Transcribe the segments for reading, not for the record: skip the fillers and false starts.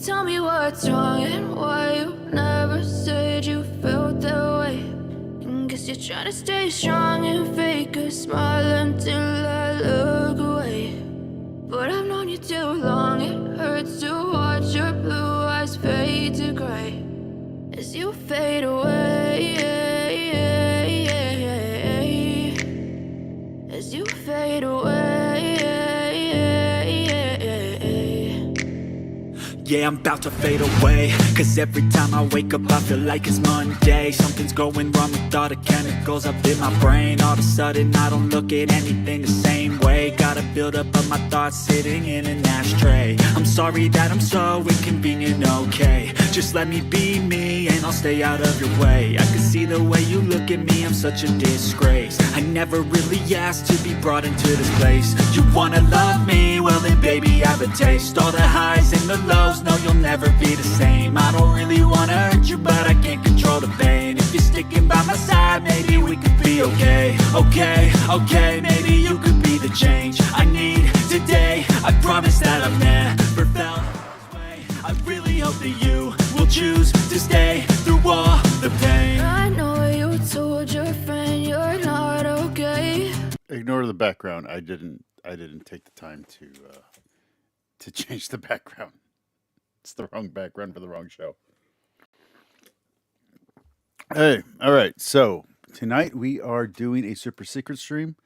tell me what's wrong and why you never said you felt that way. And guess you're trying to stay strong and fake a smile until I look away. But I've known you too long, it hurts to watch your blue eyes fade to gray as you fade away, as you fade away. Yeah, I'm about to fade away, cause every time I wake up I feel like it's Monday. Something's going wrong with all the chemicals up in my brain. All of a sudden I don't look at anything the same way. Got a buildup of my thoughts sitting in an ashtray. I'm sorry that I'm so inconvenient, okay. Just let me be me and I'll stay out of your way. I can see the way you look at me, I'm such a disgrace. I never really asked to be brought into this place. You wanna love me? Well then baby, have a taste. All the highs and the lows, no, you'll never be the same. I don't really wanna hurt you, but I can't control the pain. If you're sticking by my side, maybe we could be okay. Okay, maybe you could be the change I need today. I promise that I've never felt this way. I really hope that you will choose to stay through all the pain. I know you told your friend you're not okay. Ignore the background. I didn't take the time to change the background. It's the wrong background for the wrong show. Hey, all right. So tonight we are doing a super secret stream.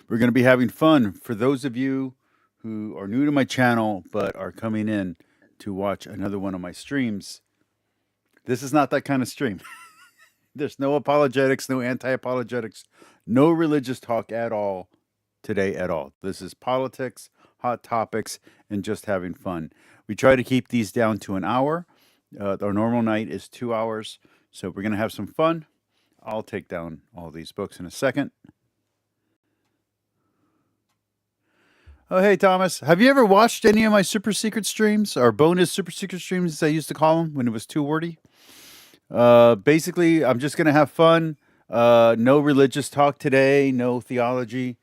We're going to be having fun. For those of you who are new to my channel but are coming in to watch another one of my streams, this is not that kind of stream. There's no apologetics, no anti-apologetics, no religious talk at all today at all. This is politics, hot topics, and just having fun. We try to keep these down to an hour. Our normal night is 2 hours. So we're going to have some fun. I'll take down all these books in a second. Oh, hey, Thomas. Have you ever watched any of my super secret streams, or bonus super secret streams, as I used to call them when it was too wordy? Basically, I'm just going to have fun. No religious talk today, no theology.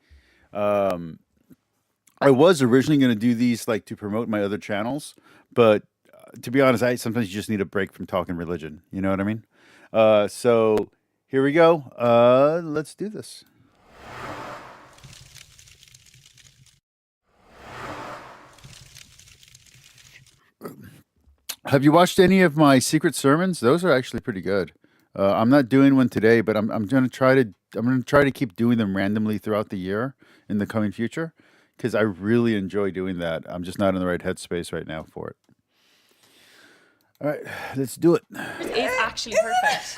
I was originally going to do these like to promote my other channels, but to be honest, sometimes you just need a break from talking religion. You know what I mean? So here we go. Let's do this. Have you watched any of my secret sermons? Those are actually pretty good. I'm not doing one today, but I'm going to try to keep doing them randomly throughout the year in the coming future, because I really enjoy doing that. I'm just not in the right headspace right now for it. All right, let's do it. Yours is actually perfect.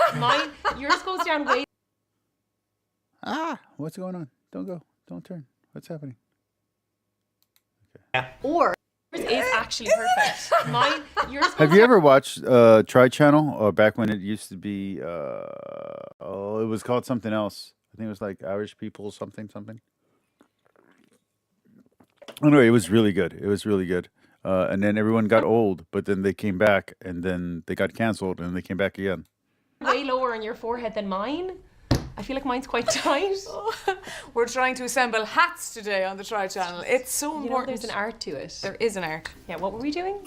Yours goes down way. What's going on? Don't go. Don't turn. What's happening? Or yours is actually perfect. Yours goes Have you ever watched Tri Channel, or back when it used to be? It was called something else. I think it was like Irish People something. Anyway, it was really good. And then everyone got old, but then they came back, and then they got canceled, and they came back again. way lower on your forehead than mine. I feel like mine's quite tight. We're trying to assemble hats today on the Tri Channel. It's so important. You know, there's an art to it. There is an art. Yeah, what were we doing?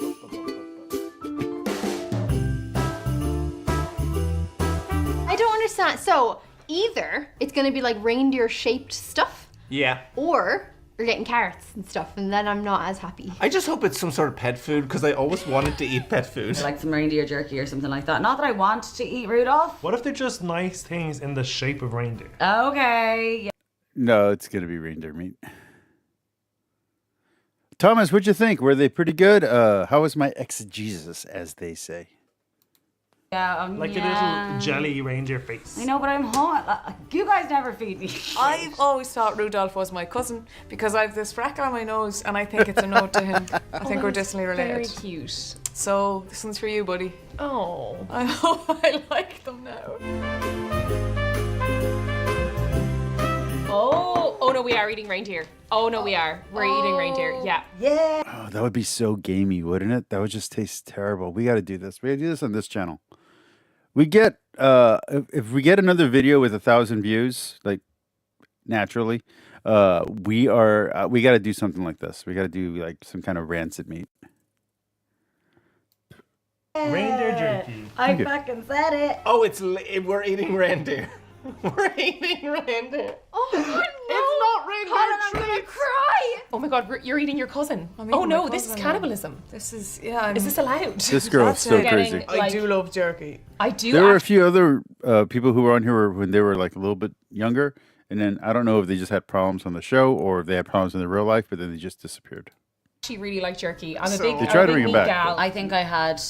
I don't understand. So either it's going to be like reindeer shaped stuff. Yeah. Or you're getting carrots and stuff, and then I'm not as happy. I just hope it's some sort of pet food, because I always wanted to eat pet food. Like some reindeer jerky or something like that. Not that I want to eat Rudolph. What if they're just nice things in the shape of reindeer? Okay. No, it's going to be reindeer meat. Thomas, what'd you think? Were they pretty good? How was my exegesis, as they say? Yeah, Like a little jelly reindeer face. I know, but I'm hot. You guys never feed me. I've always thought Rudolph was my cousin because I have this freckle on my nose and I think it's a nod to him. I think we're distantly related. Very cute. So this one's for you, buddy. Oh. I hope I like them now. Oh no, we are eating reindeer. Oh no, we are. We're eating reindeer. Yeah. Yeah. Oh, that would be so gamey, wouldn't it? That would just taste terrible. We got to do this. We got to do this on this channel. We get if we get another video with 1,000 views, like naturally, we got to do something like this. We got to do like some kind of rancid meat. Reindeer jerky. I fucking said it. Oh, we're eating reindeer. We're eating reindeer. Oh my God, no. It's not reindeer Colin, I'm gonna treats. cry. Oh my God, you're eating your cousin. I'm eating Oh no, my this is cousin. cannibalism. This is, yeah. Is this allowed? This girl is so Getting- crazy. I like- do love jerky. I do. There were a act- few other people who were on here when they were like a little bit younger, and then I don't know if they just had problems on the show or if they had problems in their real life, but then they just disappeared. Actually really like jerky. I'm a So- big, They I'm try a to big bring it meat back, gal. I think I had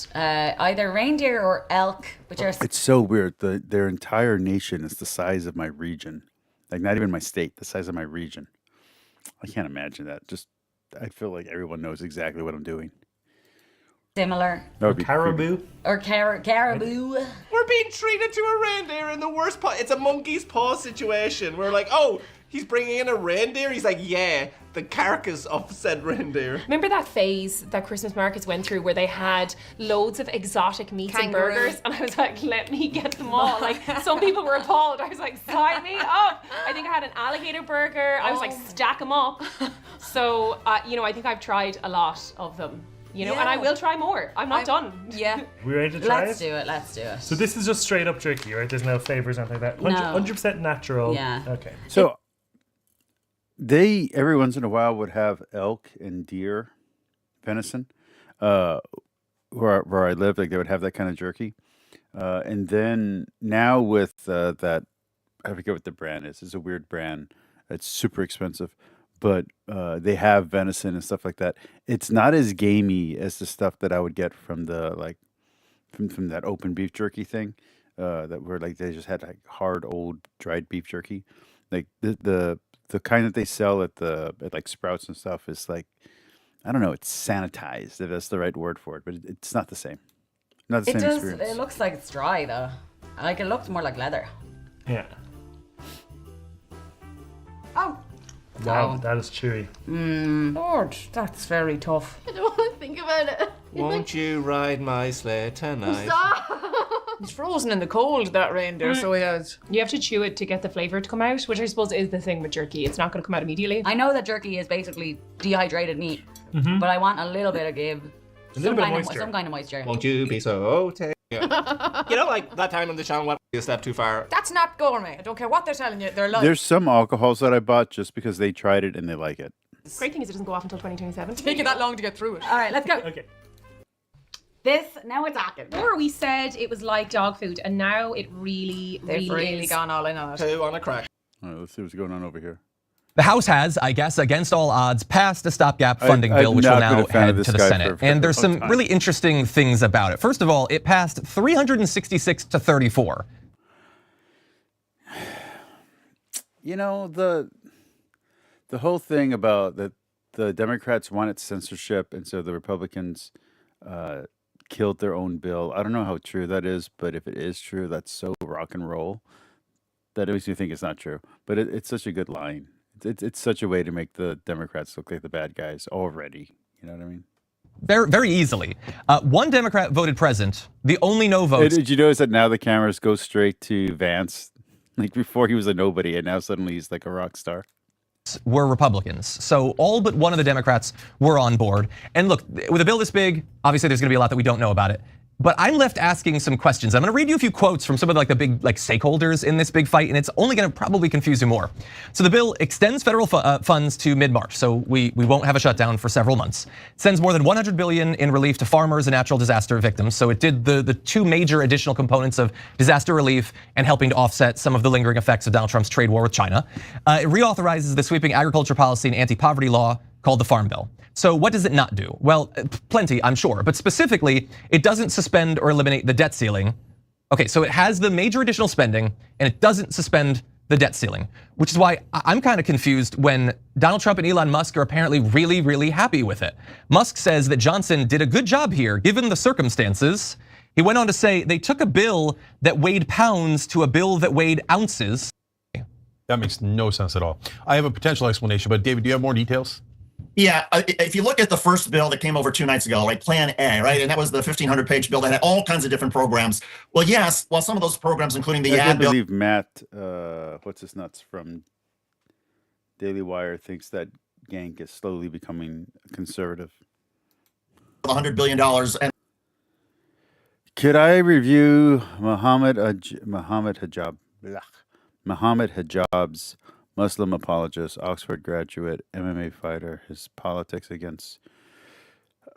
either reindeer or elk, which are It's so weird. Their entire nation is the size of my region. Like not even my state, the size of my region. I can't imagine that. I feel like everyone knows exactly what I'm doing. similar. That would be creepy. Caribou. Or caribou. We're being treated to a reindeer in the worst part. It's a monkey's paw situation. We're like, oh, he's bringing in a reindeer? He's like, yeah, the carcass of said reindeer. Remember that phase that Christmas markets went through where they had loads of exotic meats Kangaroo. and burgers? And I was like, let me get them all. Like, some people were appalled. I was like, sign me up. I think I had an alligator burger. I was like, stack them up. So, I think I've tried a lot of them. And I Yeah. will try more. I'm not done. Yeah. We ready to try Let's it? do it. Let's do it. So this is just straight up jerky, right? There's no flavors, anything like that. No. 100% natural. Yeah. Okay. So they every once in a while would have elk and deer venison. Where I live, like they would have that kind of jerky. And then now with that, I forget what the brand is. It's a weird brand. It's super expensive, but they have venison and stuff like that. It's not as gamey as the stuff that I would get from the from that open beef jerky thing. That were like they just had like hard old dried beef jerky. Like the kind that they sell at like Sprouts and stuff is like, I don't know, it's sanitized, if that's the right word for it, but it's not the same. Not the It same does. experience. It looks like it's dry though. Like it looks more like leather. Yeah. Oh. Wow, that is chewy. Lord, that's very tough. I don't want to think about it. Won't you ride my sleigh tonight? He's frozen in the cold, that reindeer, so he has. You have to chew it to get the flavor to come out, which I suppose is the thing with jerky. It's not going to come out immediately. I know that jerky is basically dehydrated meat, but I want a little bit of give. A little bit of moisture. Some kind of moisture. Won't you be so taken? Like that time on the channel went a step too far. That's not gourmet. I don't care what they're telling you. They're lying. There's some alcohols that I bought just because they tried it and they like it. Great thing is it doesn't go off until 2027. taking that long to get through it. All right, let's go. Okay. This now we're talking. Before we said it was like dog food, and now it really, They've really is. gone all in on it. Two on a crack. All right, let's see what's going on over here. The House has, I guess, against all odds, passed a stopgap funding bill, I've which will not been now a fan of head this to the guy Senate. for And there's a some long time. really interesting things about it. First of all, it passed 366 to 34. You know, the whole thing about that the Democrats wanted censorship, and so the Republicans killed their own bill. I don't know how true that is, but if it is true, that's so rock and roll that it makes me think it's not true. But it's such a good line. It's such a way to make the Democrats look like the bad guys already. You know what I mean? Very, very easily. One Democrat voted present. The only no Hey, votes did you notice that now the cameras go straight to Vance? Like before he was a nobody, and now suddenly he's like a rock star. were Republicans. So all but one of the Democrats were on board. And look, with a bill this big, obviously there's going to be a lot that we don't know about it. But I'm left asking some questions. I'm going to read you a few quotes from some of the big stakeholders in this big fight, and it's only going to probably confuse you more. So the bill extends federal funds to mid-March, so we won't have a shutdown for several months. It sends more than $100 billion in relief to farmers and natural disaster victims. So it did the two major additional components of disaster relief and helping to offset some of the lingering effects of Donald Trump's trade war with China. It reauthorizes the sweeping agriculture policy and anti-poverty law called the Farm Bill. So what does it not do? Well, plenty, I'm sure. But specifically, it doesn't suspend or eliminate the debt ceiling. Okay, so it has the major additional spending, and it doesn't suspend the debt ceiling, which is why I'm kind of confused when Donald Trump and Elon Musk are apparently really, really happy with it. Musk says that Johnson did a good job here, given the circumstances. He went on to say they took a bill that weighed pounds to a bill that weighed ounces. That makes no sense at all. I have a potential explanation, but David, do you have more details? Yeah, if you look at the first bill that came over 2 nights ago, right, Plan A, right, and that was the 1,500-page bill that had all kinds of different programs. Well, yes, well, some of those programs, including the I ad can't bill, believe Matt, what's his nuts from Daily Wire, thinks that Gank is slowly becoming conservative. $100 billion, and Could I review Muhammad Hijab's Muslim apologist, Oxford graduate, MMA fighter, his politics against?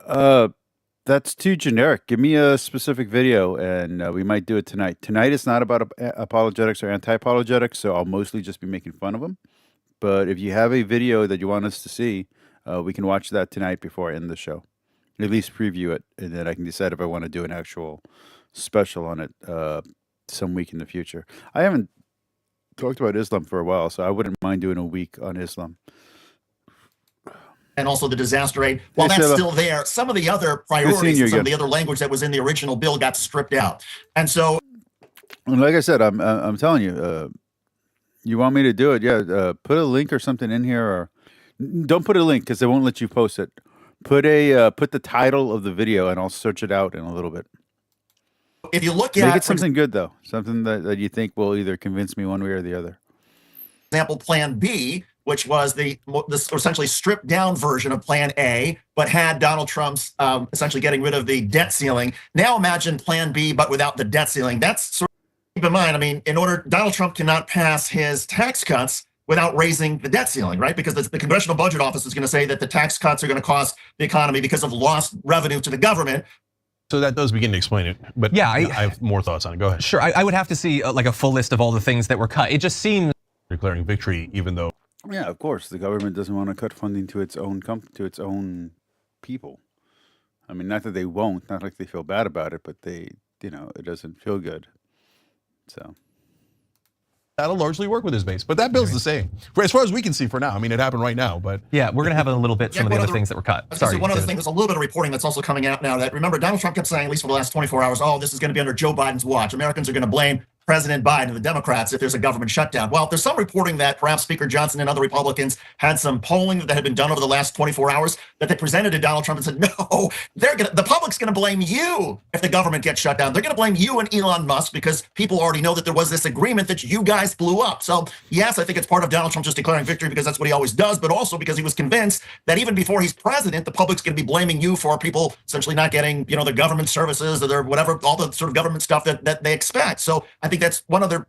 That's too generic. Give me a specific video, and we might do it tonight. Tonight is not about apologetics or anti-apologetics, so I'll mostly just be making fun of them. But if you have a video that you want us to see, we can watch that tonight before I end the show. At least preview it, and then I can decide if I want to do an actual special on it some week in the future. I haven't talked about Islam for a while, so I wouldn't mind doing a week on Islam. And also the disaster aid. While that's still there, some of the other priorities, some of the other language that was in the original bill got stripped out. And so, like I said, I'm telling you, you want me to do it? Yeah, put a link or something in here, or don't put a link because they won't let you post it. Put the title of the video, and I'll search it out in a little bit. If you look Make it something good though, something that you think will either convince me one way or the other. Example, Plan B, which was the essentially stripped down version of Plan A, but had Donald Trump's essentially getting rid of the debt ceiling. Now imagine Plan B, but without the debt ceiling. That's sort of, keep in mind, I mean, Donald Trump cannot pass his tax cuts without raising the debt ceiling, right? Because the Congressional Budget Office is going to say that the tax cuts are going to cost the economy because of lost revenue to the government. So that does begin to explain it, but yeah, I have more thoughts on it. Go ahead. Sure, I would have to see like a full list of all the things that were cut. It just seems declaring victory, even though. Yeah, of course, the government doesn't want to cut funding to its own people. I mean, not that they won't, not like they feel bad about it, but it doesn't feel good. So. That'll largely work with his base, but that bill's the same. As far as we can see for now, I mean, it happened right now, but. Yeah, we're gonna have in a little bit some of the other things that were cut. Sorry. One other thing, there's a little bit of reporting that's also coming out now that, remember, Donald Trump kept saying, at least for the last 24 hours, oh, this is gonna be under Joe Biden's watch. Americans are gonna blame President Biden and the Democrats if there's a government shutdown. Well, there's some reporting that perhaps Speaker Johnson and other Republicans had some polling that had been done over the last 24 hours that they presented to Donald Trump and said, no, the public's going to blame you if the government gets shut down. They're going to blame you and Elon Musk because people already know that there was this agreement that you guys blew up. So yes, I think it's part of Donald Trump just declaring victory because that's what he always does, but also because he was convinced that even before he's president, the public's going to be blaming you for people essentially not getting, their government services or their whatever, all the sort of government stuff that they expect. So I think that's one other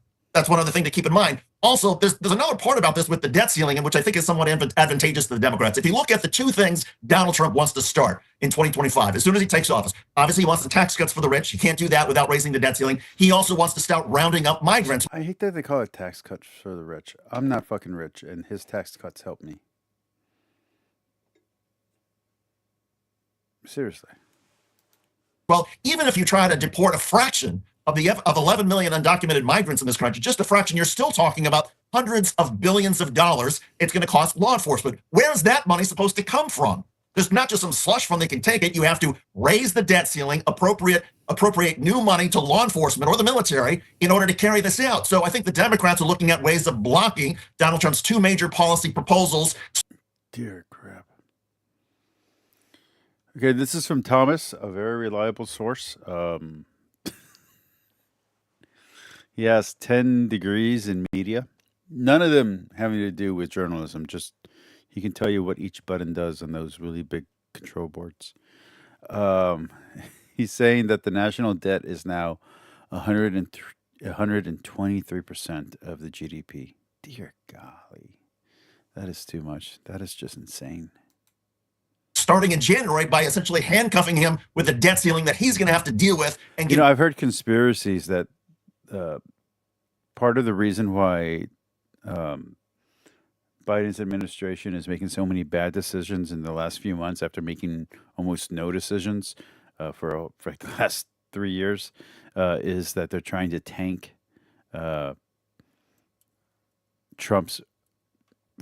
thing to keep in mind. Also, there's another part about this with the debt ceiling, which I think is somewhat advantageous to the Democrats. If you look at the two things Donald Trump wants to start in 2025, as soon as he takes office, obviously he wants the tax cuts for the rich. He can't do that without raising the debt ceiling. He also wants to start rounding up migrants. I hate that they call it tax cuts for the rich. I'm not fucking rich, and his tax cuts help me. Seriously. Well, even if you try to deport a fraction of 11 million undocumented migrants in this country, just a fraction, you're still talking about hundreds of billions of dollars it's going to cost law enforcement. Where's that money supposed to come from? There's not just some slush fund they can take it. You have to raise the debt ceiling, appropriate new money to law enforcement or the military in order to carry this out. So I think the Democrats are looking at ways of blocking Donald Trump's two major policy proposals. Dear crap. Okay, this is from Thomas, a very reliable source. He has 10 degrees in media, none of them having to do with journalism. Just he can tell you what each button does on those really big control boards. He's saying that the national debt is now 123% of the GDP. Dear golly, that is too much. That is just insane. Starting in January by essentially handcuffing him with a debt ceiling that he's going to have to deal with. And I've heard conspiracies that part of the reason why Biden's administration is making so many bad decisions in the last few months after making almost no decisions for the last 3 years is that they're trying to tank Trump's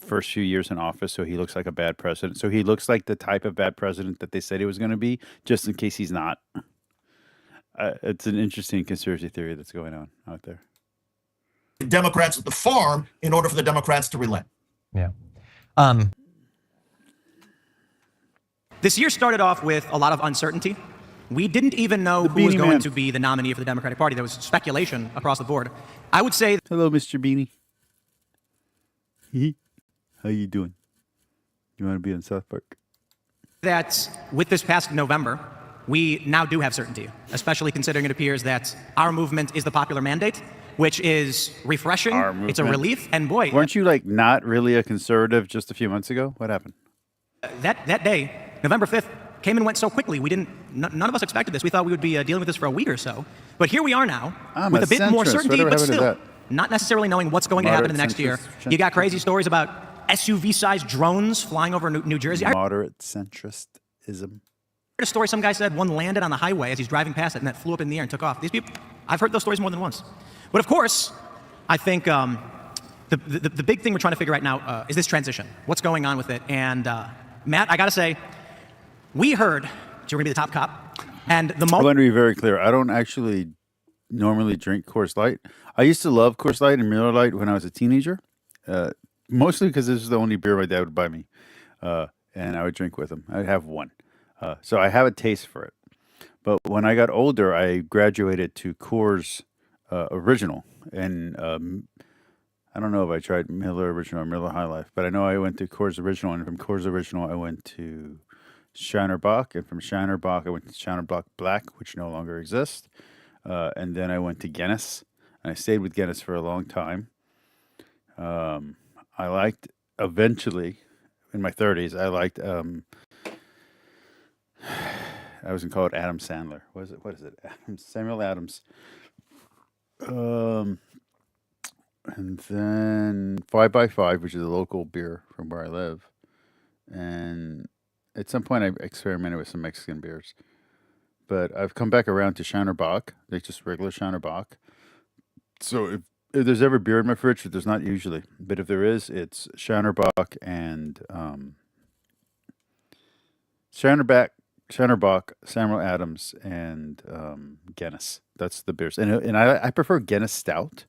first few years in office so he looks like a bad president. So he looks like the type of bad president that they said he was going to be, just in case he's not. It's an interesting conspiracy theory that's going on out there. Democrats at the farm in order for the Democrats to relent. Yeah. This year started off with a lot of uncertainty. We didn't even know who was going to be the nominee for the Democratic Party. There was speculation across the board. I would say... Hello, Mr. Beanie. How you doing? You want to be in South Park? That with this past November, we now do have certainty, especially considering it appears that our movement is the popular mandate, which is refreshing. It's a relief. And boy, weren't you like not really a conservative just a few months ago? What happened? That day, November 5th, came and went so quickly. None of us expected this. We thought we would be dealing with this for a week or so. But here we are now, with a bit more certainty, but still not necessarily knowing what's going to happen in the next year. You got crazy stories about SUV-sized drones flying over New Jersey. Moderate centristism. I heard a story, some guy said one landed on the highway as he's driving past it and that flew up in the air and took off. These people, I've heard those stories more than once. But of course, I think the big thing we're trying to figure out now is this transition. What's going on with it? And Matt, I gotta say, we heard that you were gonna be the top cop. And the moment— I want to be very clear. I don't actually normally drink Coors Light. I used to love Coors Light and Miller Lite when I was a teenager, mostly because this is the only beer my dad would buy me, and I would drink with him. I'd have one. So I have a taste for it. But when I got older, I graduated to Coors Original. And I don't know if I tried Miller Original or Miller High Life, but I know I went to Coors Original. And from Coors Original, I went to Shiner Bock. And from Shiner Bock, I went to Shiner Bock Black, which no longer exists. And then I went to Guinness. And I stayed with Guinness for a long time. I liked, eventually, in my 30s, I liked... I was going to call it Adam Sandler. What is it? Samuel Adams. And then 5x5, which is a local beer from where I live. And at some point, I experimented with some Mexican beers. But I've come back around to Shiner Bock, like just regular Shiner Bock. So if there's ever beer in my fridge, there's not usually. But if there is, it's Shiner Bock and Shiner Bock, Samuel Adams, and Guinness. That's the beers. And I prefer Guinness Stout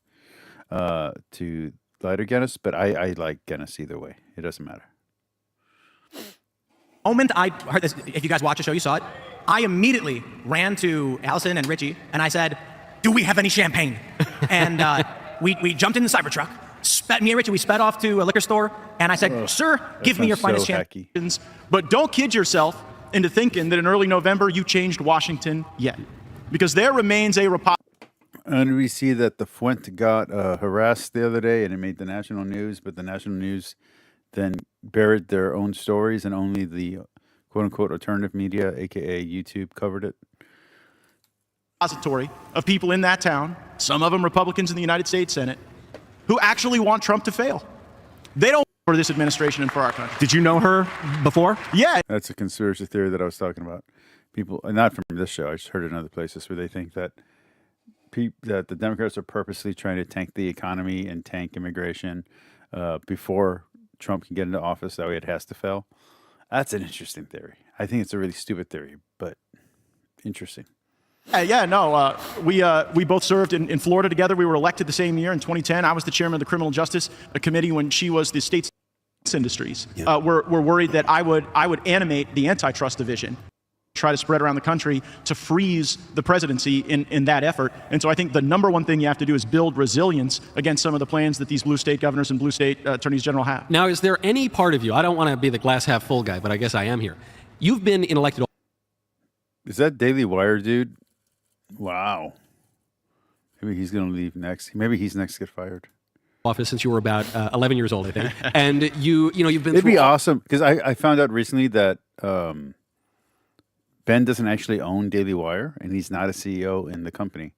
to lighter Guinness, but I like Guinness either way. It doesn't matter. The moment I heard this, if you guys watch the show, you saw it, I immediately ran to Allison and Richie, and I said, do we have any champagne? And we jumped in the Cybertruck. Me and Richie, we sped off to a liquor store, and I said, sir, give me your finest champagne. But don't kid yourself into thinking that in early November you changed Washington yet. Because there remains a Republican. And we see that the Fuente got harassed the other day, and it made the national news, but the national news then buried their own stories, and only the quote-unquote alternative media, a.k.a. YouTube, covered it. Repository of people in that town, some of them Republicans in the United States Senate, who actually want Trump to fail. They don't for this administration and for our country. Did you know her before? Yeah. That's a conspiracy theory that I was talking about. People, not from this show, I just heard it in other places where they think that that the Democrats are purposely trying to tank the economy and tank immigration before Trump can get into office. That way it has to fail. That's an interesting theory. I think it's a really stupid theory, but interesting. We both served in Florida together. We were elected the same year in 2010. I was the chairman of the Criminal Justice Committee when she was the state's industries. Yeah. We're worried that I would animate the antitrust division, try to spread around the country to freeze the presidency in that effort. And so I think the number one thing you have to do is build resilience against some of the plans that these blue state governors and blue state attorneys general have. Now, is there any part of you, I don't want to be the glass half full guy, but I guess I am here. You've been in elected. Is that Daily Wire dude? Wow. Maybe he's going to leave next. Maybe he's next to get fired. Office since you were about 11 years old, I think. And you've been It'd be awesome because I found out recently that Ben doesn't actually own Daily Wire and he's not a CEO in the company,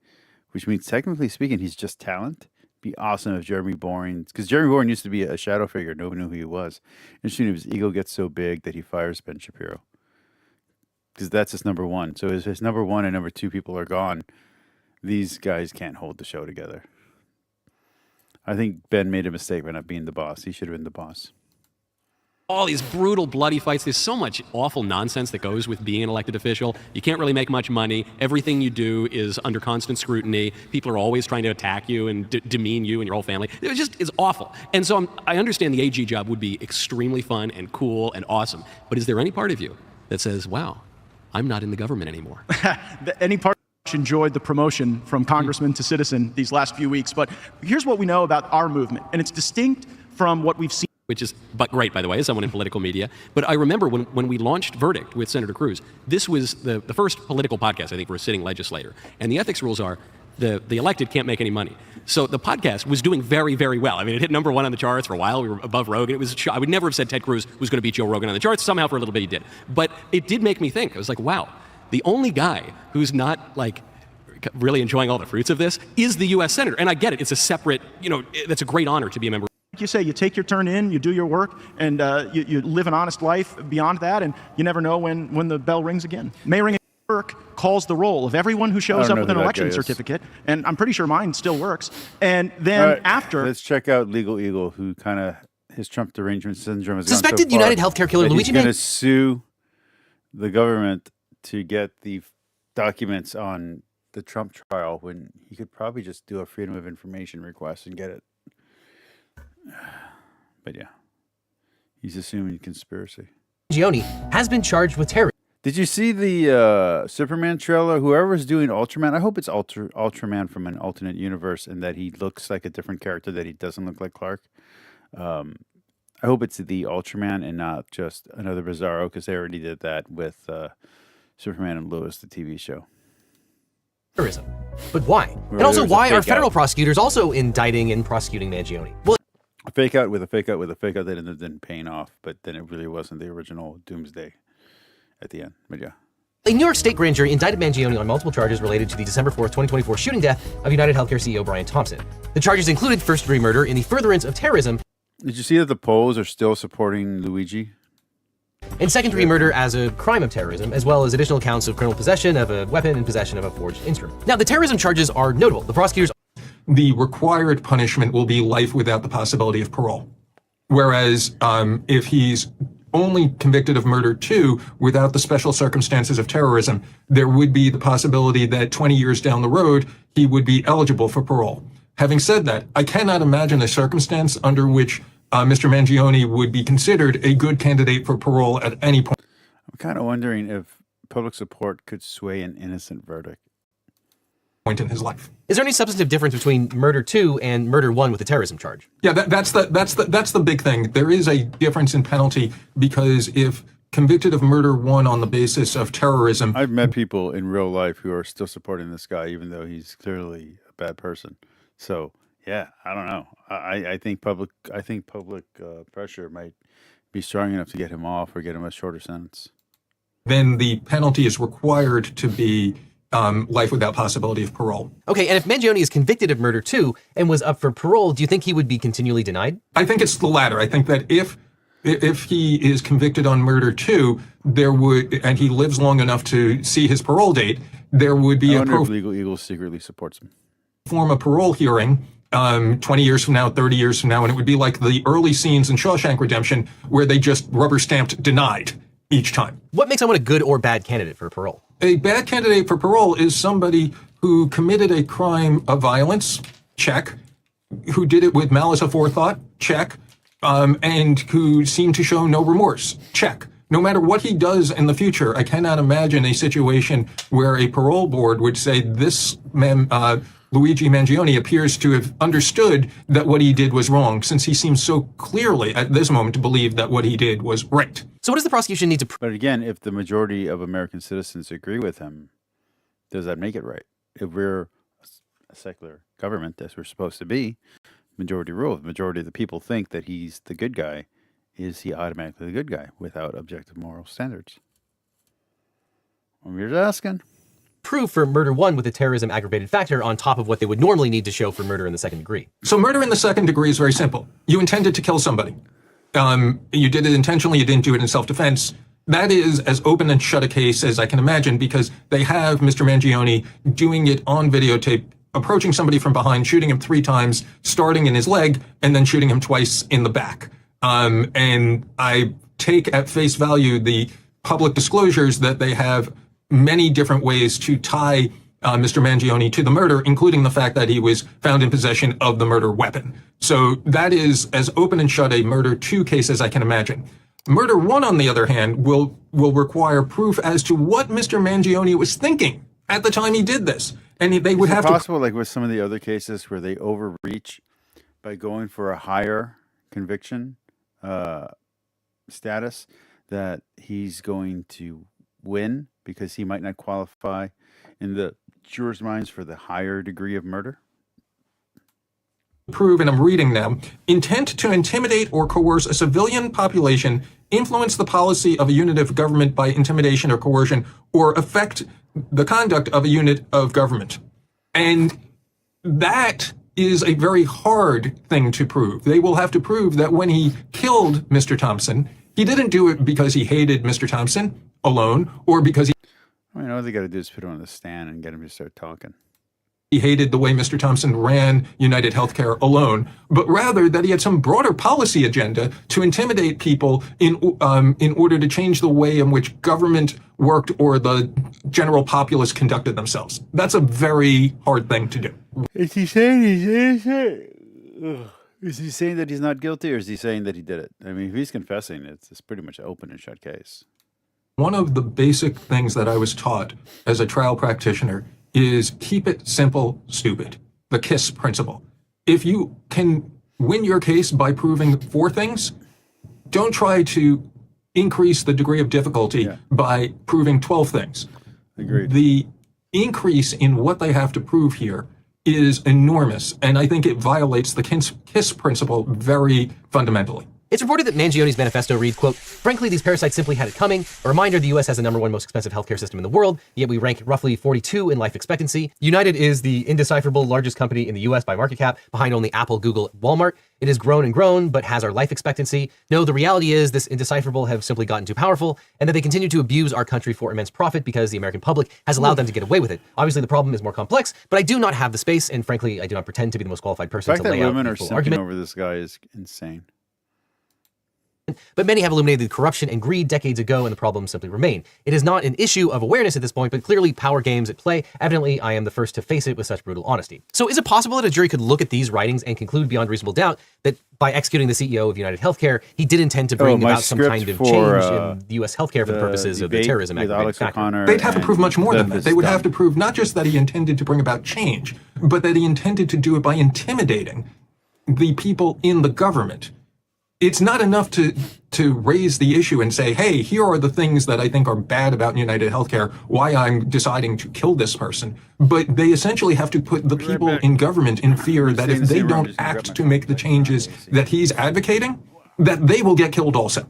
which means technically speaking, he's just talent. It'd be awesome if Jeremy Boring, because Jeremy Boring used to be a shadow figure. Nobody knew who he was. Interesting if his ego gets so big that he fires Ben Shapiro. Because that's his number one. So if his number one and number two people are gone, these guys can't hold the show together. I think Ben made a mistake by not being the boss. He should have been the boss. All these brutal, bloody fights. There's so much awful nonsense that goes with being an elected official. You can't really make much money. Everything you do is under constant scrutiny. People are always trying to attack you and demean you and your whole family. It's awful. And so I understand the AG job would be extremely fun and cool and awesome. But is there any part of you that says, wow, I'm not in the government anymore? Any part enjoyed the promotion from congressman to citizen these last few weeks. But here's what we know about our movement, and it's distinct from what we've seen. which is but great, by the way, as someone in political media. But I remember when we launched Verdict with Senator Cruz, this was the first political podcast, I think, for a sitting legislator. And the ethics rules are the elected can't make any money. So the podcast was doing very, very well. I mean, it hit #1 on the charts for a while. We were above Rogan. I would never have said Ted Cruz was going to beat Joe Rogan on the charts. Somehow, for a little bit, he did. But it did make me think. I was like, wow, the only guy who's not like really enjoying all the fruits of this is the U.S. Senator. And I get it. It's a separate, that's a great honor to be a member. Like you say, you take your turn in, you do your work, and you live an honest life beyond that, and you never know when the bell rings again. May ring work calls the roll of everyone who shows up with an election certificate, and I'm pretty sure mine still works. And then after... Let's check out Legal Eagle, who kind of, his Trump derangement syndrome has Suspected gone so far United Healthcare killer Luigi he's going to sue the government to get the documents on the Trump trial when he could probably just do a Freedom of Information request and get it. But yeah, he's assuming conspiracy. Mangione has been charged with terrorism. Did you see the Superman trailer? Whoever's doing Ultraman, I hope it's Ultraman from an alternate universe and that he looks like a different character, that he doesn't look like Clark. I hope it's the Ultraman and not just another Bizarro, because they already did that with Superman and Lois, the TV show. Terrorism. But why? Or And also, there's a why are fake federal out. prosecutors also indicting and prosecuting Mangione? Well, A fake out with a fake out with a fake out that ended up then paying off, but then it really wasn't the original Doomsday at the end. But yeah. a New York State grand jury indicted Mangione on multiple charges related to the December 4th, 2024 shooting death of United Healthcare CEO Brian Thompson. The charges included first-degree murder in the furtherance of terrorism. Did you see that the polls are still supporting Luigi? And second-degree murder as a crime of terrorism, as well as additional counts of criminal possession of a weapon and possession of a forged instrument. Now, the terrorism charges are notable. The prosecutors... The required punishment will be life without the possibility of parole. Whereas if he's only convicted of murder 2 without the special circumstances of terrorism, there would be the possibility that 20 years down the road, he would be eligible for parole. Having said that, I cannot imagine a circumstance under which Mr. Mangione would be considered a good candidate for parole at any point. I'm kind of wondering if public support could sway an innocent verdict. Point in his life. Is there any substantive difference between murder 2 and murder 1 with a terrorism charge? Yeah, that's the big thing. There is a difference in penalty because if convicted of murder 1 on the basis of terrorism, I've met people in real life who are still supporting this guy, even though he's clearly a bad person. So yeah, I don't know. I think public pressure might be strong enough to get him off or get him a shorter sentence. Then the penalty is required to be life without possibility of parole. Okay, and if Mangione is convicted of murder 2 and was up for parole, do you think he would be continually denied? I think it's the latter. I think that if he is convicted on murder 2, and he lives long enough to see his parole date, there would be I wonder if Legal Eagle secretly supports him. Form a parole hearing 20 years from now, 30 years from now, and it would be like the early scenes in Shawshank Redemption where they just rubber stamped denied each time. What makes someone a good or bad candidate for parole? A bad candidate for parole is somebody who committed a crime of violence, check, who did it with malice aforethought, check, and who seemed to show no remorse, check. No matter what he does in the future, I cannot imagine a situation where a parole board would say this man, Luigi Mangione appears to have understood that what he did was wrong, since he seems so clearly at this moment to believe that what he did was right. So what does the prosecution need to... But again, if the majority of American citizens agree with him, does that make it right? If we're a secular government, as we're supposed to be, majority rule, the majority of the people think that he's the good guy, is he automatically the good guy without objective moral standards? I'm just asking. Proof for murder 1 with a terrorism aggravated factor on top of what they would normally need to show for murder in the second degree. So murder in the second degree is very simple. You intended to kill somebody. You did it intentionally, you didn't do it in self-defense. That is as open and shut a case as I can imagine, because they have Mr. Mangione doing it on videotape, approaching somebody from behind, shooting him 3 times, starting in his leg, and then shooting him twice in the back. And I take at face value the public disclosures that they have many different ways to tie Mr. Mangione to the murder, including the fact that he was found in possession of the murder weapon. So that is as open and shut a murder 2 case as I can imagine. Murder 1, on the other hand, will require proof as to what Mr. Mangione was thinking at the time he did this. And they would have to... Is it possible, like with some of the other cases where they overreach by going for a higher conviction status that he's going to win because he might not qualify in the jurors' minds for the higher degree of murder? Prove, and I'm reading now, intent to intimidate or coerce a civilian population, influence the policy of a unit of government by intimidation or coercion, or affect the conduct of a unit of government. And that is a very hard thing to prove. They will have to prove that when he killed Mr. Thompson, he didn't do it because he hated Mr. Thompson alone, or because I mean, all they got to do is put him on the stand and get him to start talking. he hated the way Mr. Thompson ran United Healthcare alone, but rather that he had some broader policy agenda to intimidate people in order to change the way in which government worked or the general populace conducted themselves. That's a very hard thing to do. Is he saying he's innocent? Is he saying that he's not guilty, or is he saying that he did it? I mean, if he's confessing, it's pretty much an open and shut case. One of the basic things that I was taught as a trial practitioner is keep it simple, stupid. The KISS principle. If you can win your case by proving 4 things, don't try to increase the degree of difficulty by proving 12 things. Agreed. The increase in what they have to prove here is enormous, and I think it violates the KISS principle very fundamentally. It's reported that Mangioni's manifesto reads, quote, frankly, these parasites simply had it coming. A reminder, the US has the #1 most expensive healthcare system in the world, yet we rank roughly 42 in life expectancy. United is the indecipherable largest company in the US by market cap, behind only Apple, Google, Walmart. It has grown and grown, but has our life expectancy. No, the reality is this indecipherable have simply gotten too powerful, and that they continue to abuse our country for immense profit because the American public has allowed them to get away with it. Obviously, the problem is more complex, but I do not have the space, and frankly, I do not pretend to be the most qualified person The fact to lay that out women the are full simping argument. over this guy is insane. But many have illuminated the corruption and greed decades ago, and the problems simply remain. It is not an issue of awareness at this point, but clearly power games at play. Evidently, I am the first to face it with such brutal honesty. So is it possible that a jury could look at these writings and conclude beyond reasonable doubt that by executing the CEO of United Healthcare, he did intend to bring about some kind of change in the US healthcare for the purposes of the terrorism aggravated factor? They'd have to prove much more than that. They would have to prove not just that he intended to bring about change, but that he intended to do it by intimidating the people in the government. It's not enough to raise the issue and say, hey, here are the things that I think are bad about United Healthcare, why I'm deciding to kill this person. But they essentially have to put the people in government in fear that if they don't act to make the changes that he's advocating, that they will get killed also.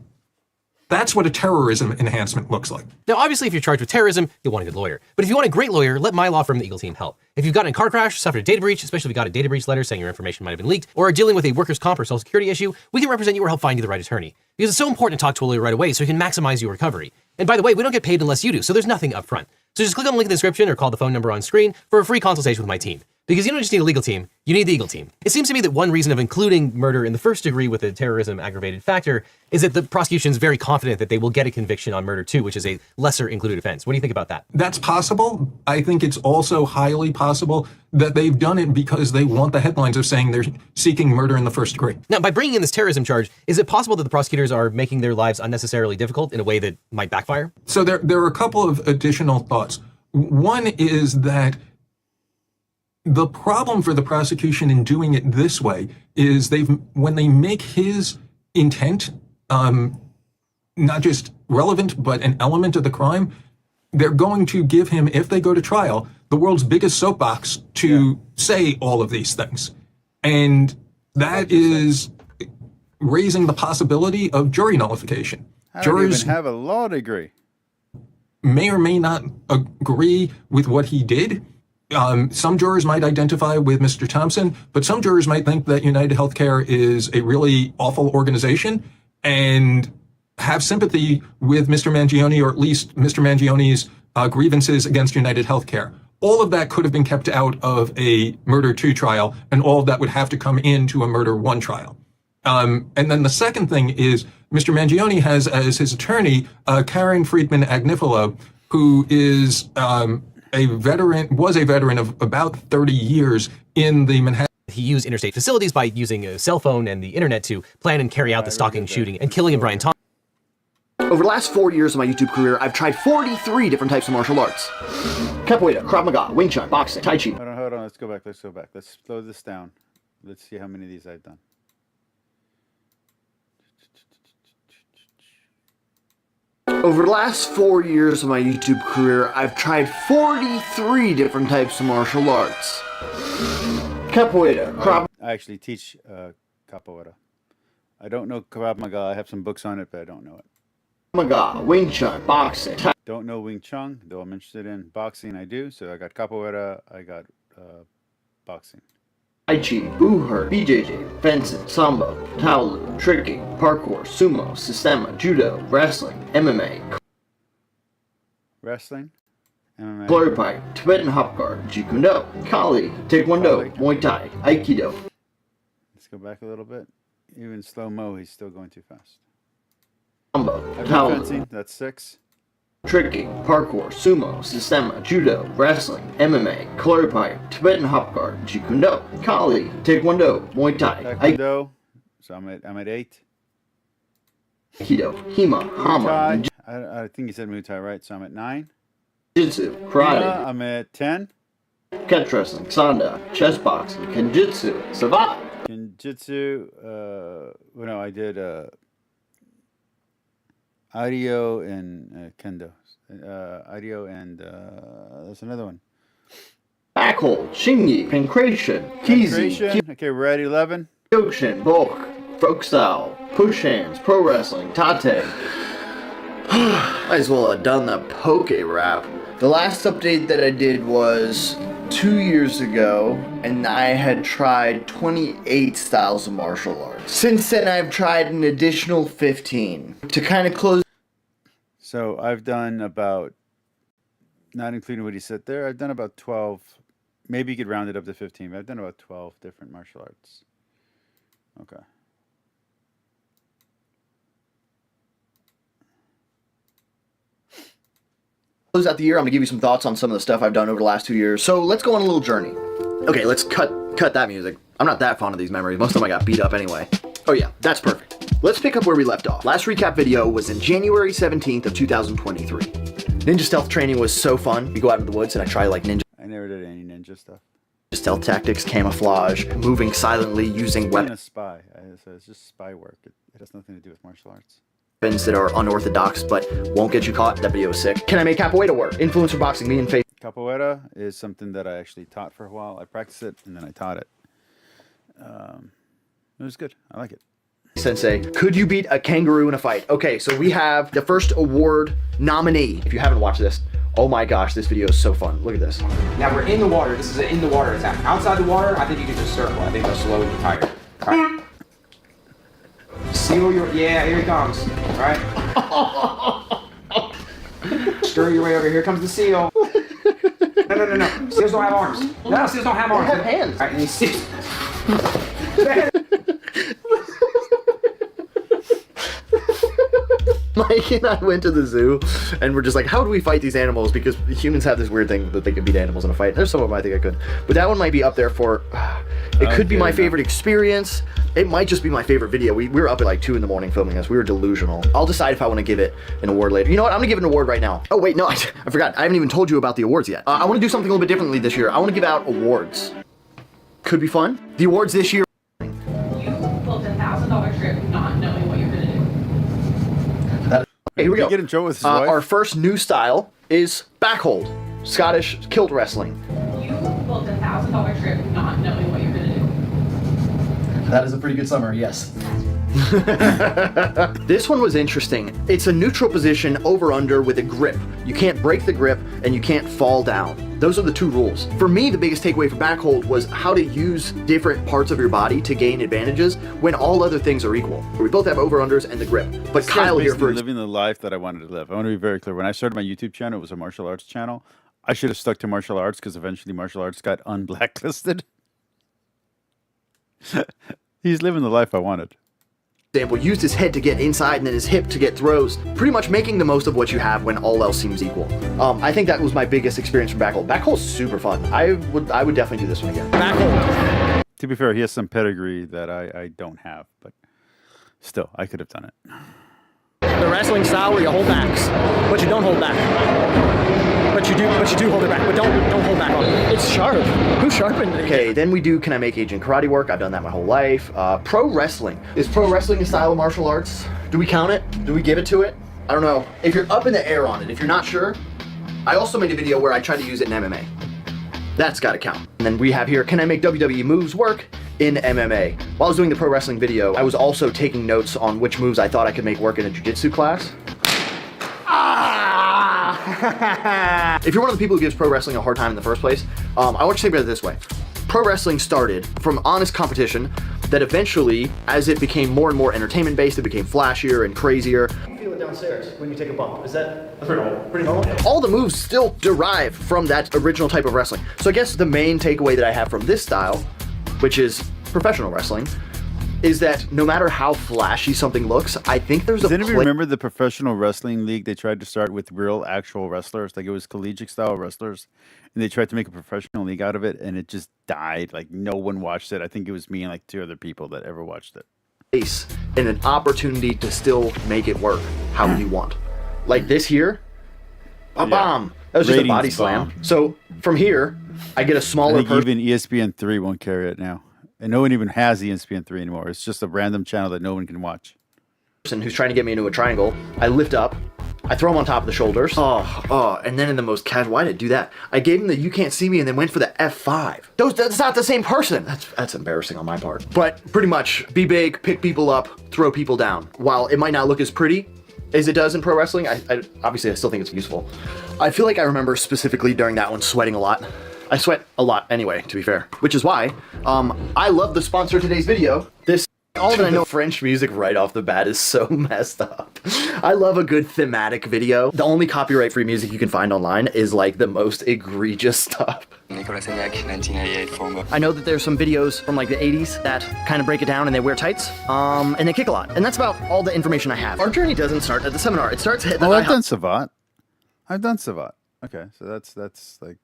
That's what a terrorism enhancement looks like. Now, obviously, if you're charged with terrorism, you'll want a good lawyer. But if you want a great lawyer, let my law firm, the Eagle Team, help. If you've gotten in a car crash, suffered a data breach, especially if you got a data breach letter saying your information might have been leaked, or are dealing with a workers' comp or social security issue, we can represent you or help find you the right attorney. Because it's so important to talk to a lawyer right away so you can maximize your recovery. And by the way, we don't get paid unless you do, so there's nothing up front. So just click on the link in the description or call the phone number on screen for a free consultation with my team. Because you don't just need a legal team, you need the Eagle Team. It seems to me that one reason of including murder in the first degree with a terrorism aggravated factor is that the prosecution is very confident that they will get a conviction on murder too, which is a lesser included offense. What do you think about that? That's possible. I think it's also highly possible that they've done it because they want the headlines of saying they're seeking murder in the first degree. Now, by bringing in this terrorism charge, is it possible that the prosecutors are making their lives unnecessarily difficult in a way that might backfire? So there are a couple of additional thoughts. One is that the problem for the prosecution in doing it this way is when they make his intent not just relevant, but an element of the crime, they're going to give him, if they go to trial, the world's biggest soapbox to say all of these things. And that is raising the possibility of jury nullification. I don't even have a law degree. May or may not agree with what he did. Some jurors might identify with Mr. Thompson, but some jurors might think that United Healthcare is a really awful organization and have sympathy with Mr. Mangione, or at least Mr. Mangione's grievances against United Healthcare. All of that could have been kept out of a Murder 2 trial, and all of that would have to come into a Murder 1 trial. And then the second thing is Mr. Mangione has as his attorney Karen Friedman Agnifilo, who is was a veteran of about 30 years in the Manhattan. He used interstate facilities by using a cell phone and the internet to plan and carry out the stalking, shooting, and killing of Brian Thompson. Over the last 4 years of my YouTube career, I've tried 43 different types of martial arts. Capoeira, Krav Maga, Wing Chun, boxing, Tai Chi. Hold on, let's go back. Let's slow this down. Let's see how many of these I've done. Over the last 4 years of my YouTube career, I've tried 43 different types of martial arts. Capoeira, Krav I actually teach capoeira. I don't know Krav Maga. I have some books on it, but I don't know it. Maga, Wing Chun, boxing. Don't know Wing Chun, though I'm interested in boxing. I do. So I got capoeira. I got boxing. Tai Chi, Buher, BJJ, fencing, Sambo, Taolu, tricking, parkour, sumo, sistema, judo, wrestling, MMA, Wrestling, MMA. glory pipe, Tibetan hop guard, Jeet Kune Do, Kali, Taekwondo, Muay Thai, Aikido. Let's go back a little bit. Even slow-mo, he's still going too fast. Sambo, I've Taolu, been fencing. That's 6. tricking, parkour, sumo, sistema, judo, wrestling, MMA, glory pipe, Tibetan hop guard, Jeet Kune Do, Kali, Taekwondo, Muay Thai, Taekwondo. So I'm at 8. Aikido, Hema, Muay Hama, Thai. I think you said Muay Thai, right? So I'm at 9. Jiu-Jitsu, Karate, Hema, I'm at 10. catch wrestling, Sanda, chess boxing, Kenjutsu, Savate. Kenjutsu. Well, no, I did audio and kendo. Audio and there's another one. Backhold, Shingi, Pancration, Kizi, Pancration. Okay, we're at 11. Kyokushin, Bulk, folk style, push hands, pro wrestling, Tate. Might as well have done the poke rap. The last update that I did was 2 years ago, and I had tried 28 styles of martial arts. Since then, I've tried an additional 15. To kind of close. So I've done about, not including what he said there, I've done about 12. Maybe you could round it up to 15, but I've done about 12 different martial arts. Okay. Close out the year, I'm gonna give you some thoughts on some of the stuff I've done over the last 2 years. So let's go on a little journey. Okay, let's cut that music. I'm not that fond of these memories. Most of them I got beat up anyway. Oh yeah, that's perfect. Let's pick up where we left off. Last recap video was in January 17th of 2023. Ninja stealth training was so fun. You go out into the woods and I try like ninja. I never did any ninja stuff. Stealth tactics, camouflage, moving silently, using Being weapons a spy. So it's just spy work. It has nothing to do with martial arts. that are unorthodox but won't get you caught. That video is sick. Can I make capoeira work? Influencer boxing, me and Faith. Capoeira is something that I actually taught for a while. I practiced it and then I taught it. It was good. I like it. Sensei, could you beat a kangaroo in a fight? Okay, so we have the first award nominee. If you haven't watched this, oh my gosh, this video is so fun. Look at this. Now we're in the water. This is an in the water attack. Outside the water, I think you can just circle. I think they'll slow the tiger. All right. Seal your, yeah, here he comes. All right. Stir your way over. Here comes the seal. No. Seals don't have arms. No, seals don't have arms. They have hands. All right, and he seals. Mike and I went to the zoo and we're just like, how do we fight these animals? Because humans have this weird thing that they can beat animals in a fight. There's some of them I think I could. But that one might be up there for, it could be my favorite experience. It might just be my favorite video. We were up at like 2 in the morning filming this. We were delusional. I'll decide if I want to give it an award later. You know what? I'm going to give it an award right now. Oh wait, no, I forgot. I haven't even told you about the awards yet. I want to do something a little bit differently this year. I want to give out awards. Could be fun. The awards this year. You built a $1,000 trip not knowing what you're going to do. Okay, here we go. Get in trouble with his wife? Our first new style is backhold, Scottish kilt wrestling. You built a $1,000 trip not knowing what you're going to do. That is a pretty good summary, yes. This one was interesting. It's a neutral position over under with a grip. You can't break the grip and you can't fall down. Those are the 2 rules. For me, the biggest takeaway for backhold was how to use different parts of your body to gain advantages when all other things are equal. We both have over-unders and the grip. But This Kyle guy's here basically for living the life that I wanted to live. I want to be very clear. When I started my YouTube channel, it was a martial arts channel. I should have stuck to martial arts because eventually martial arts got unblacklisted. He's living the life I wanted. example, used his head to get inside and then his hip to get throws, pretty much making the most of what you have when all else seems equal. I think that was my biggest experience from backhold. Backhold's super fun. I would definitely do this one again. Backhold. To be fair, he has some pedigree that I don't have, but still, I could have done it. The wrestling style where you hold backs, but you don't hold back. But you do hold it back, but don't hold back. It's sharp. Who sharpened it? Okay, then we do Can I Make Agent Karate work? I've done that my whole life. Pro wrestling. Is pro wrestling a style of martial arts? Do we count it? Do we give it to it? I don't know. If you're up in the air on it, if you're not sure, I also made a video where I tried to use it in MMA. That's gotta count. And then we have here, can I make WWE moves work in MMA? While I was doing the pro wrestling video, I was also taking notes on which moves I thought I could make work in a jiu-jitsu class. If you're one of the people who gives pro wrestling a hard time in the first place, I want you to think about it this way. Pro wrestling started from honest competition that eventually, as it became more and more entertainment-based, it became flashier and crazier. Feel it downstairs when you take a bump. Is that pretty normal? All the moves still derive from that original type of wrestling. So I guess the main takeaway that I have from this style, which is professional wrestling, is that no matter how flashy something looks, I think there's Does anybody remember the professional wrestling league they tried to start with real actual wrestlers? Like it was collegiate style wrestlers, and they tried to make a professional league out of it, and it just died. Like no one watched it. I think it was me and like 2 other people that ever watched it. And an opportunity to still make it work how you want. Like this here, bomb. That was just a body slam. So from here, I get a smaller I think even ESPN3 won't carry it now. And no one even has ESPN3 anymore. It's just a random channel that no one can watch. Person who's trying to get me into a triangle, I lift up, I throw him on top of the shoulders. And then in the most casual, why did I do that? I gave him the you can't see me and then went for the F5. That's not the same person. That's embarrassing on my part. But pretty much, be big, pick people up, throw people down. While it might not look as pretty as it does in pro wrestling, I obviously I still think it's useful. I feel like I remember specifically during that one sweating a lot. I sweat a lot anyway, to be fair. Which is why I love the sponsor of today's video. All that I know French music right off the bat is so messed up. I love a good thematic video. The only copyright-free music you can find online is like the most egregious stuff. I know that there's some videos from like the 80s that kind of break it down and they wear tights, and they kick a lot. And that's about all the information I have. Our journey doesn't start at the seminar. It starts at the I've done Savat. Okay, so that's like,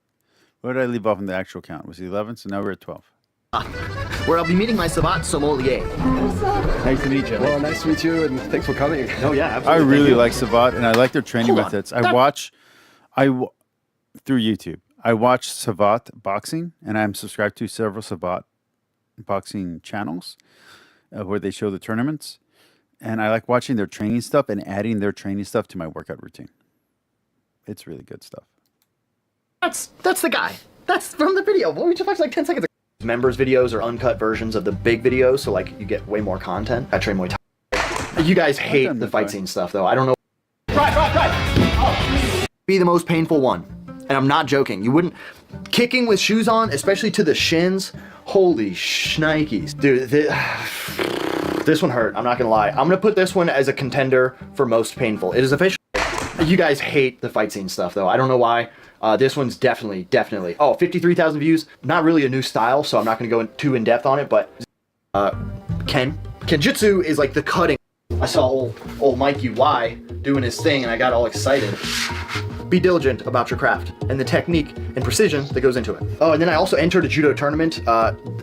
where did I leave off in the actual count? Was it 11? So now we're at 12. Where I'll be meeting my Savat sommelier. Nice to meet you. Well, nice to meet you, and thanks for coming. Oh yeah, absolutely. I really like Savat, and I like their training methods. Through YouTube. I watch Savat boxing, and I'm subscribed to several Savat boxing channels where they show the tournaments, and I like watching their training stuff and adding their training stuff to my workout routine. It's really good stuff. That's the guy. That's from the video. What we just watched like 10 seconds ago. Members videos are uncut versions of the big videos, so like you get way more content. I train Muay Thai. You guys hate the fight scene stuff though. I don't know. Be the most painful one. And I'm not joking. You wouldn't kicking with shoes on, especially to the shins. Holy shnikes. Dude, this one hurt. I'm not gonna lie. I'm gonna put this one as a contender for most painful. It is official. You guys hate the fight scene stuff though. I don't know why. This one's definitely. Oh, 53,000 views. Not really a new style, so I'm not going to go too in depth on it, but Kenjutsu is like the cutting. I saw old Mikey Y doing his thing, and I got all excited. Be diligent about your craft and the technique and precision that goes into it. Oh, and then I also entered a judo tournament.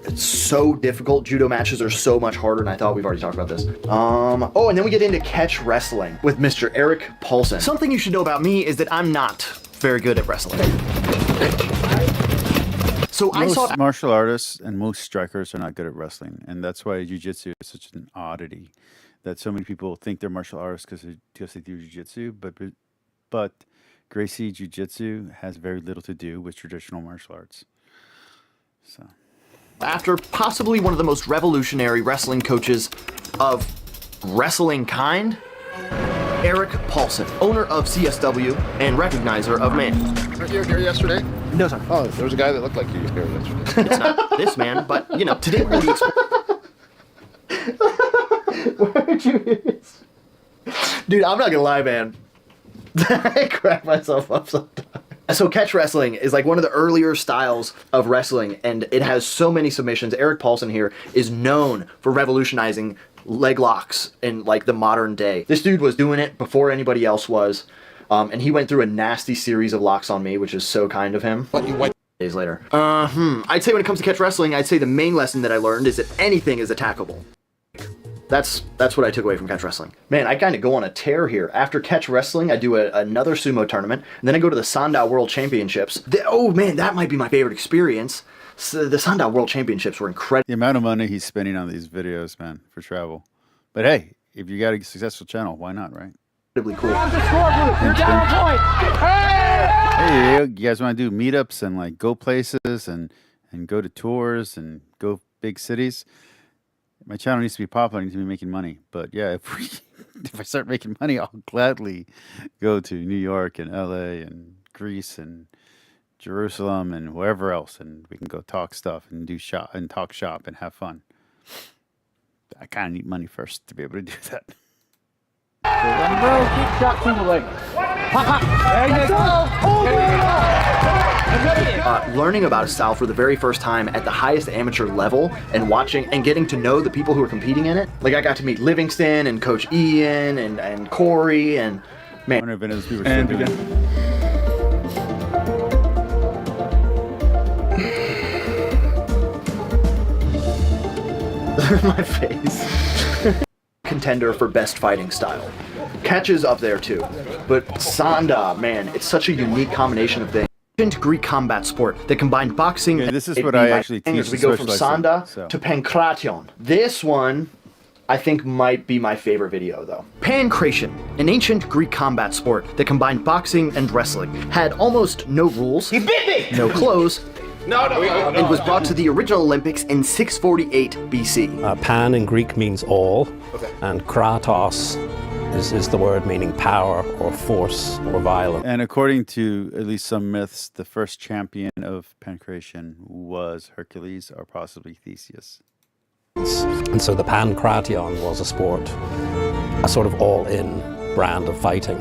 It's so difficult. Judo matches are so much harder than I thought. We've already talked about this. Oh, and then we get into catch wrestling with Mr. Eric Paulson. Something you should know about me is that I'm not very good at wrestling. So most martial artists and most strikers are not good at wrestling, and that's why jiu-jitsu is such an oddity. That so many people think they're martial artists because they do jiu-jitsu, but Gracie Jiu-Jitsu has very little to do with traditional martial arts. So, after possibly one of the most revolutionary wrestling coaches of wrestling kind, Eric Paulson, owner of CSW and recognizer of man. Weren't you here yesterday? No, sir. Oh, there was a guy that looked like you here yesterday. It's not this man, but you know, today we're going to Where'd you hear this? Dude, I'm not gonna lie, man. I crack myself up sometimes. So catch wrestling is like one of the earlier styles of wrestling, and it has so many submissions. Eric Paulson here is known for revolutionizing leg locks in like the modern day. This dude was doing it before anybody else was, and he went through a nasty series of locks on me, which is so kind of him. Days later. I'd say when it comes to catch wrestling, I'd say the main lesson that I learned is that anything is attackable. That's what I took away from catch wrestling. Man, I kind of go on a tear here. After catch wrestling, I do another sumo tournament, and then I go to the Sandow World Championships. Oh man, that might be my favorite experience. So the Sandow World Championships were incredible. The amount of money he's spending on these videos, man, for travel. But hey, if you got a successful channel, why not, right? Incredibly cool. You're down a point. Hey, you guys want to do meetups and like go places and go to tours and go big cities? My channel needs to be popular. I need to be making money. But yeah, if I start making money, I'll gladly go to New York and LA and Greece and Jerusalem and wherever else, and we can go talk stuff and do shop and talk shop and have fun. I kind of need money first to be able to do that. Bro, kick shot to the leg. Learning about Sal for the very first time at the highest amateur level and watching and getting to know the people who are competing in it. Like I got to meet Livingston and Coach Ian and Corey and man. And begin. My face. Contender for best fighting style. Catch is up there too, but Sanda, man, it's such a unique combination of things. Ancient Greek combat sport that combined boxing. Okay, this is what I actually teach. As we go from Sanda to Pankration. This one, I think, might be my favorite video though. Pankration, an ancient Greek combat sport that combined boxing and wrestling, had almost no rules, no clothes. And was brought to the original Olympics in 648 BC. Pan in Greek means all, and kratos is the word meaning power or force or violence. And according to at least some myths, the first champion of pankration was Hercules or possibly Theseus. And so the pankration was a sport, a sort of all-in brand of fighting.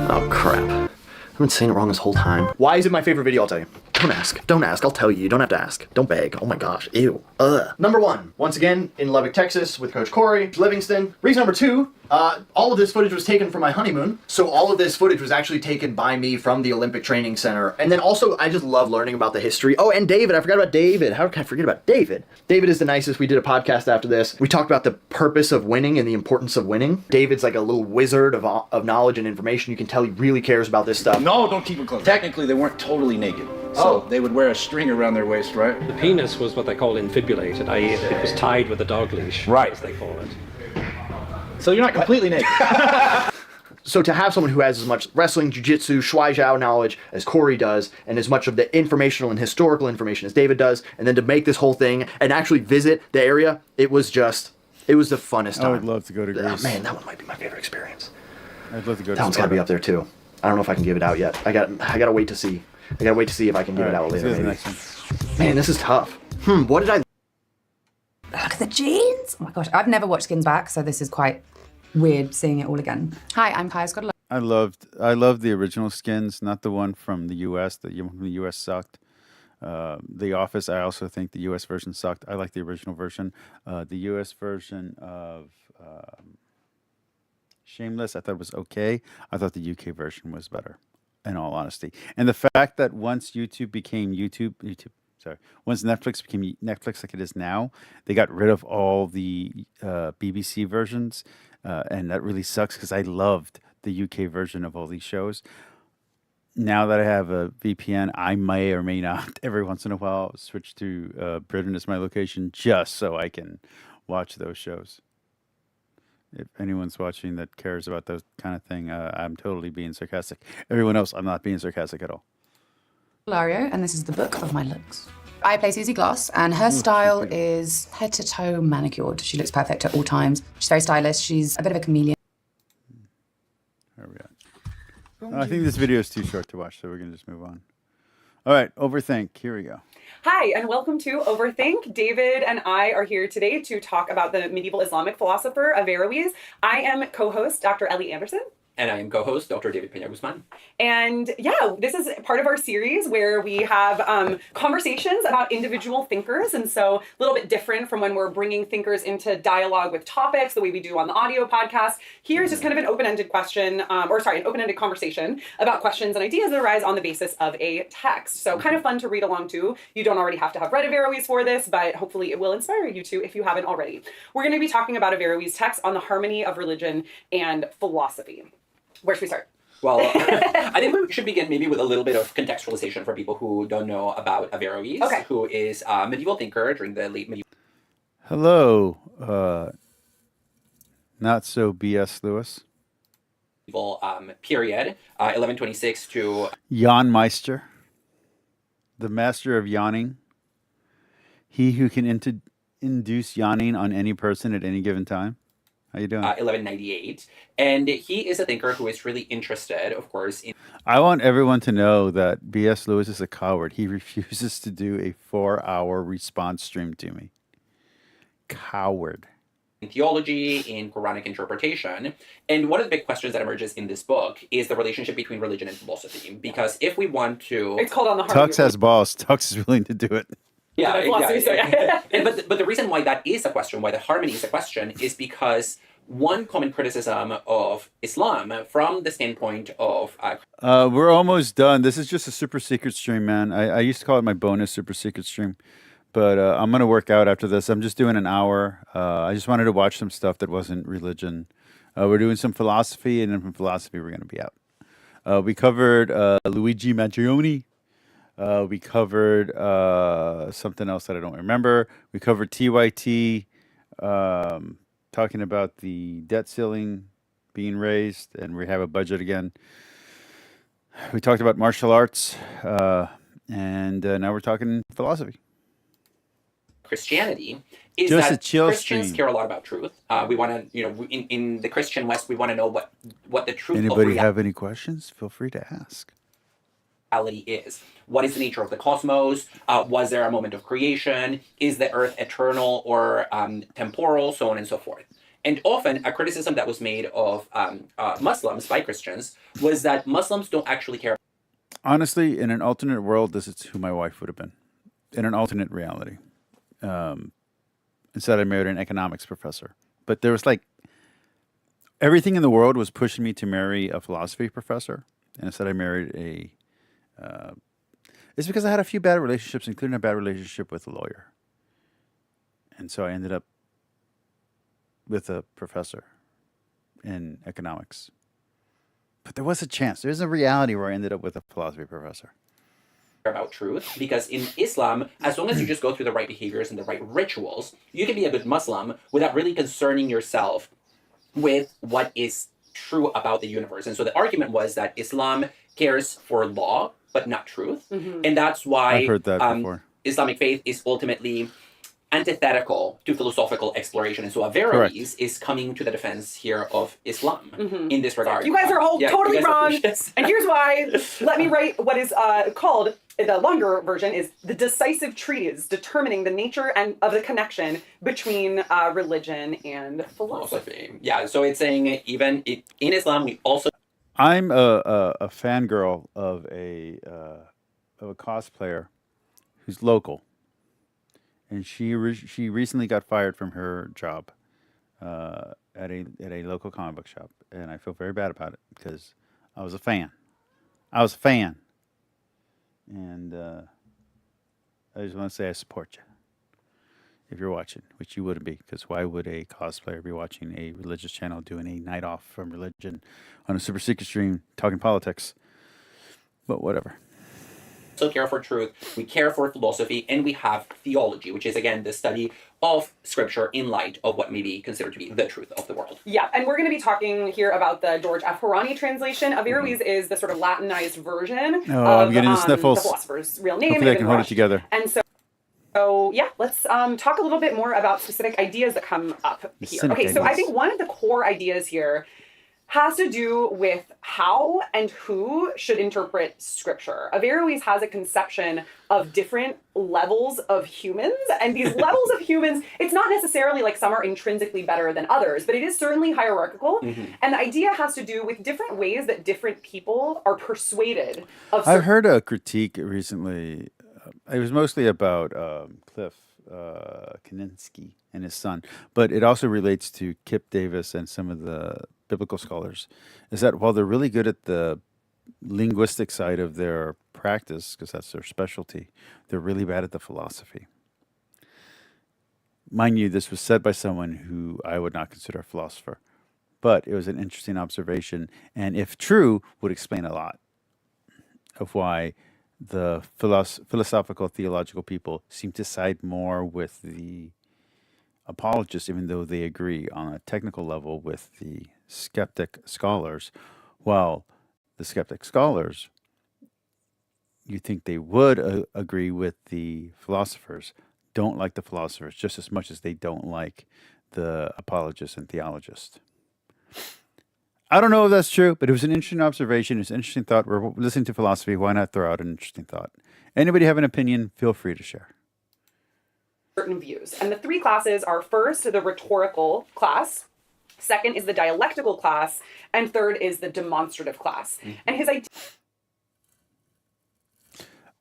Oh crap. I've been saying it wrong this whole time. Why is it my favorite video? I'll tell you. Don't ask. Don't ask. I'll tell you. You don't have to ask. Don't beg. Oh my gosh. Ew. Ugh. Number one, once again, in Lubbock, Texas, with Coach Corey, Livingston. Reason number two, all of this footage was taken from my honeymoon. So all of this footage was actually taken by me from the Olympic Training Center. And then also, I just love learning about the history. Oh, and David. I forgot about David. How can I forget about David? David is the nicest. We did a podcast after this. We talked about the purpose of winning and the importance of winning. David's like a little wizard of knowledge and information. You can tell he really cares about this stuff. No, don't keep it close. Technically, they weren't totally naked. So they would wear a string around their waist, right? The penis was what they call infibulated, i.e. it was tied with a dog leash, as they call it. So you're not completely naked. So to have someone who has as much wrestling, jiu-jitsu, shuai jiao knowledge as Corey does, and as much of the informational and historical information as David does, and then to make this whole thing and actually visit the area, it was the funnest time. I would love to go to Greece. Oh, man, that one might be my favorite experience. I'd love to go to That one's got to be up there too. I don't know if I can give it out yet. I gotta wait to see. I gotta wait to see if I can give it out later. Maybe. Man, this is tough. What did I... Look at the jeans. Oh my gosh, I've never watched Skins Back, so this is quite weird seeing it all again. Hi, I'm Kaya Scott. I loved the original Skins, not the one from the U.S. The one from the U.S. sucked. The Office, I also think the U.S. version sucked. I like the original version. The U.S. version of Shameless, I thought was okay. I thought the U.K. version was better, in all honesty. And the fact that once YouTube became once Netflix became Netflix like it is now, they got rid of all the BBC versions, and that really sucks because I loved the UK version of all these shows. Now that I have a VPN, I may or may not every once in a while switch to Britain as my location just so I can watch those shows. If anyone's watching that cares about those kind of thing, I'm totally being sarcastic. Everyone else, I'm not being sarcastic at all. Lario, and this is the book of my looks. I play Susie Gloss, and her style is head to toe manicured. She looks perfect at all times. She's very stylish. She's a bit of a chameleon. There we go. I think this video is too short to watch, so we're going to just move on. All right, overthink. Here we go. Hi, and welcome to Overthink. David and I are here today to talk about the medieval Islamic philosopher Averroes. I am co-host Dr. Ellie Anderson. And I am co-host Dr. David Peña-Guzman. And yeah, this is part of our series where we have conversations about individual thinkers. And so a little bit different from when we're bringing thinkers into dialogue with topics, the way we do on the audio podcast. Here's just kind of an open-ended question, an open-ended conversation about questions and ideas that arise on the basis of a text. So kind of fun to read along to. You don't already have to have read Averroes for this, but hopefully it will inspire you to if you haven't already. We're going to be talking about Averroes' text on the harmony of religion and philosophy. Where should we start? Well, I think we should begin maybe with a little bit of contextualization for people who don't know about Averroes, who is a medieval thinker during the late medieval... Hello, not so B.S. Lewis. period, 1126 to Yawn Meister, the master of yawning. He who can induce yawning on any person at any given time. How you doing? 1198. And he is a thinker who is really interested, of course, in I want everyone to know that B.S. Lewis is a coward. He refuses to do a 4-hour response stream to me. Coward. theology, in Quranic interpretation. And one of the big questions that emerges in this book is the relationship between religion and philosophy. Because if we want to... It's called On the Tux has balls. Tux is willing to do it. Yeah, philosophy, so yeah. but the reason why that is a question, why the harmony is a question, is because one common criticism of Islam from the standpoint of... We're almost done. This is just a super secret stream, man. I used to call it my bonus super secret stream. But I'm going to work out after this. I'm just doing an hour. I just wanted to watch some stuff that wasn't religion. We're doing some philosophy, and then from philosophy, we're going to be out. We covered Luigi Mangione. We covered something else that I don't remember. We covered TYT, talking about the debt ceiling being raised, and we have a budget again. We talked about martial arts, and now we're talking philosophy. Christianity is Just a that chill Christians stream. care a lot about truth. We want to, in the Christian West, we want to know what the truth Anybody of have any questions? Feel free to ask. reality is. What is the nature of the cosmos? Was there a moment of creation? Is the earth eternal or temporal? So on and so forth. And often a criticism that was made of Muslims by Christians was that Muslims don't actually care. Honestly, in an alternate world, this is who my wife would have been. In an alternate reality. Instead, I married an economics professor. But there was like, everything in the world was pushing me to marry a philosophy professor. And instead, I married a... it's because I had a few bad relationships, including a bad relationship with a lawyer. And so I ended up with a professor in economics. But there was a chance. There's a reality where I ended up with a philosophy professor. About truth, because in Islam, as long as you just go through the right behaviors and the right rituals, you can be a good Muslim without really concerning yourself with what is true about the universe. And so the argument was that Islam cares for law, but not truth. And that's why I've heard that before. Islamic faith is ultimately antithetical to philosophical exploration. And so Averroes is coming to the defense here of Islam in this regard. You guys are all totally you guys are wrong. precious. And here's why. Let me write what is called, the longer version is the decisive treatise determining the nature and of the connection between religion and philosophy. Yeah, so it's saying even in Islam, we also... I'm a fangirl of a cosplayer who's local. And she recently got fired from her job at a local comic book shop, and I feel very bad about it because I was a fan. And I just want to say I support you if you're watching, which you wouldn't be, because why would a cosplayer be watching a religious channel doing a night off from religion on a super secret stream talking politics? But whatever. also care for truth, we care for philosophy, and we have theology, which is, again, the study of scripture in light of what may be considered to be the truth of the world. Yeah, and we're going to be talking here about the George F. Harani translation. Averroes is the sort of Latinized version I'm of getting the sniffles. the philosopher's real name. Hopefully I Ibn can hold it Rushd. together. And so yeah, let's talk a little bit more about specific ideas that come up here. Okay, so I think one of the core ideas here has to do with how and who should interpret scripture. Averroes has a conception of different levels of humans, and these levels of humans, it's not necessarily like some are intrinsically better than others, but it is certainly hierarchical. And the idea has to do with different ways that different people are persuaded of I've heard a critique recently. It was mostly about Cliff Kaninsky and his son, but it also relates to Kip Davis and some of the biblical scholars, is that while they're really good at the linguistic side of their practice, because that's their specialty, they're really bad at the philosophy. Mind you, this was said by someone who I would not consider a philosopher, but it was an interesting observation, and if true, would explain a lot of why the philosophical theological people seem to side more with the apologists, even though they agree on a technical level with the skeptic scholars, while the skeptic scholars, you think they would agree with the philosophers, don't like the philosophers just as much as they don't like the apologists and theologists. I don't know if that's true, but it was an interesting observation. It's an interesting thought. We're listening to philosophy. Why not throw out an interesting thought? Anybody have an opinion? Feel free to share. Certain views. And the three classes are first, the rhetorical class. Second is the dialectical class. And third is the demonstrative class. And his idea.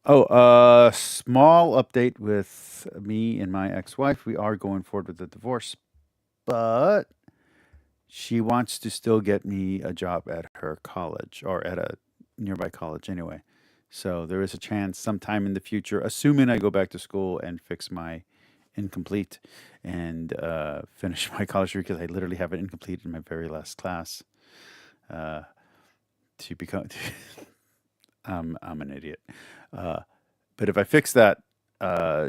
Oh, small update with me and my ex-wife. We are going forward with the divorce, but she wants to still get me a job at her college or at a nearby college anyway. So there is a chance sometime in the future, assuming I go back to school and fix my incomplete and finish my college degree, because I literally have it incomplete in my very last class, to become... I'm an idiot. But if I fix that,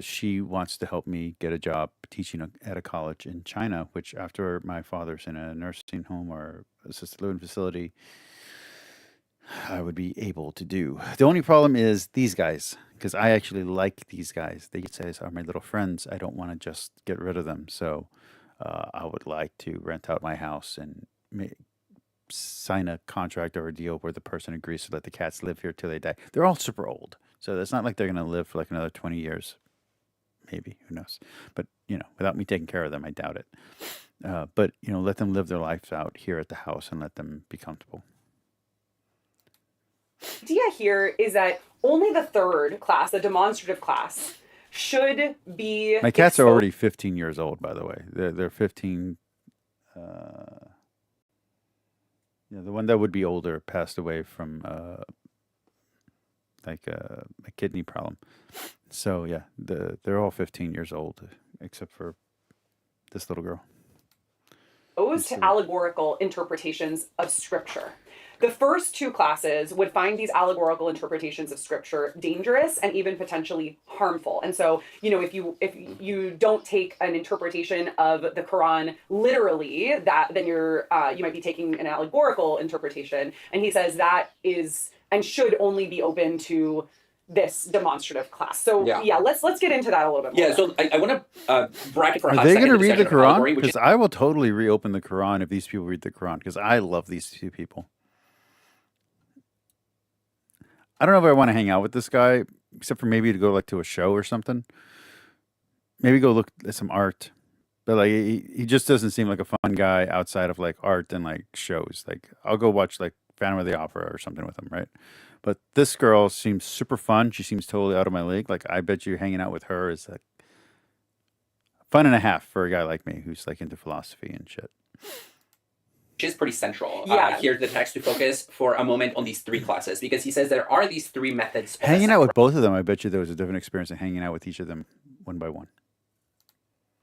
she wants to help me get a job teaching at a college in China, which after my father's in a nursing home or assisted living facility, I would be able to do. The only problem is these guys, because I actually like these guys. They say are my little friends. I don't want to just get rid of them. So I would like to rent out my house and sign a contract or a deal where the person agrees to let the cats live here till they die. They're all super old, so it's not like they're going to live for like another 20 years. Maybe, who knows? But, without me taking care of them, I doubt it. But, let them live their lives out here at the house and let them be comfortable. The idea here is that only the third class, the demonstrative class, should be... My cats are already 15 years old, by the way. They're 15... the one that would be older passed away from a kidney problem. So yeah, they're all 15 years old, except for this little girl. Opposed to allegorical interpretations of scripture. The first two classes would find these allegorical interpretations of scripture dangerous and even potentially harmful. And so, if you don't take an interpretation of the Quran literally, then you might be taking an allegorical interpretation. And he says that is and should only be open to this demonstrative class. So let's get into that a little bit more. Yeah, so I want to bracket for a Are hot they second going to the read the discussion of allegory, Quran? which Because I will totally reopen the Quran if these people read the Quran, because I love these two people. I don't know if I want to hang out with this guy, except for maybe to go to a show or something. Maybe go look at some art. But he just doesn't seem like a fun guy outside of art and shows. I'll go watch Phantom of the Opera or something with him, right? But this girl seems super fun. She seems totally out of my league. I bet you hanging out with her is fun and a half for a guy like me who's into philosophy and shit. which is pretty central. Yeah. Here's the text to focus for a moment on these three classes, because he says there are these three methods. Of Hanging out with both of them, I bet you there was a different experience than hanging out with each of them one by one.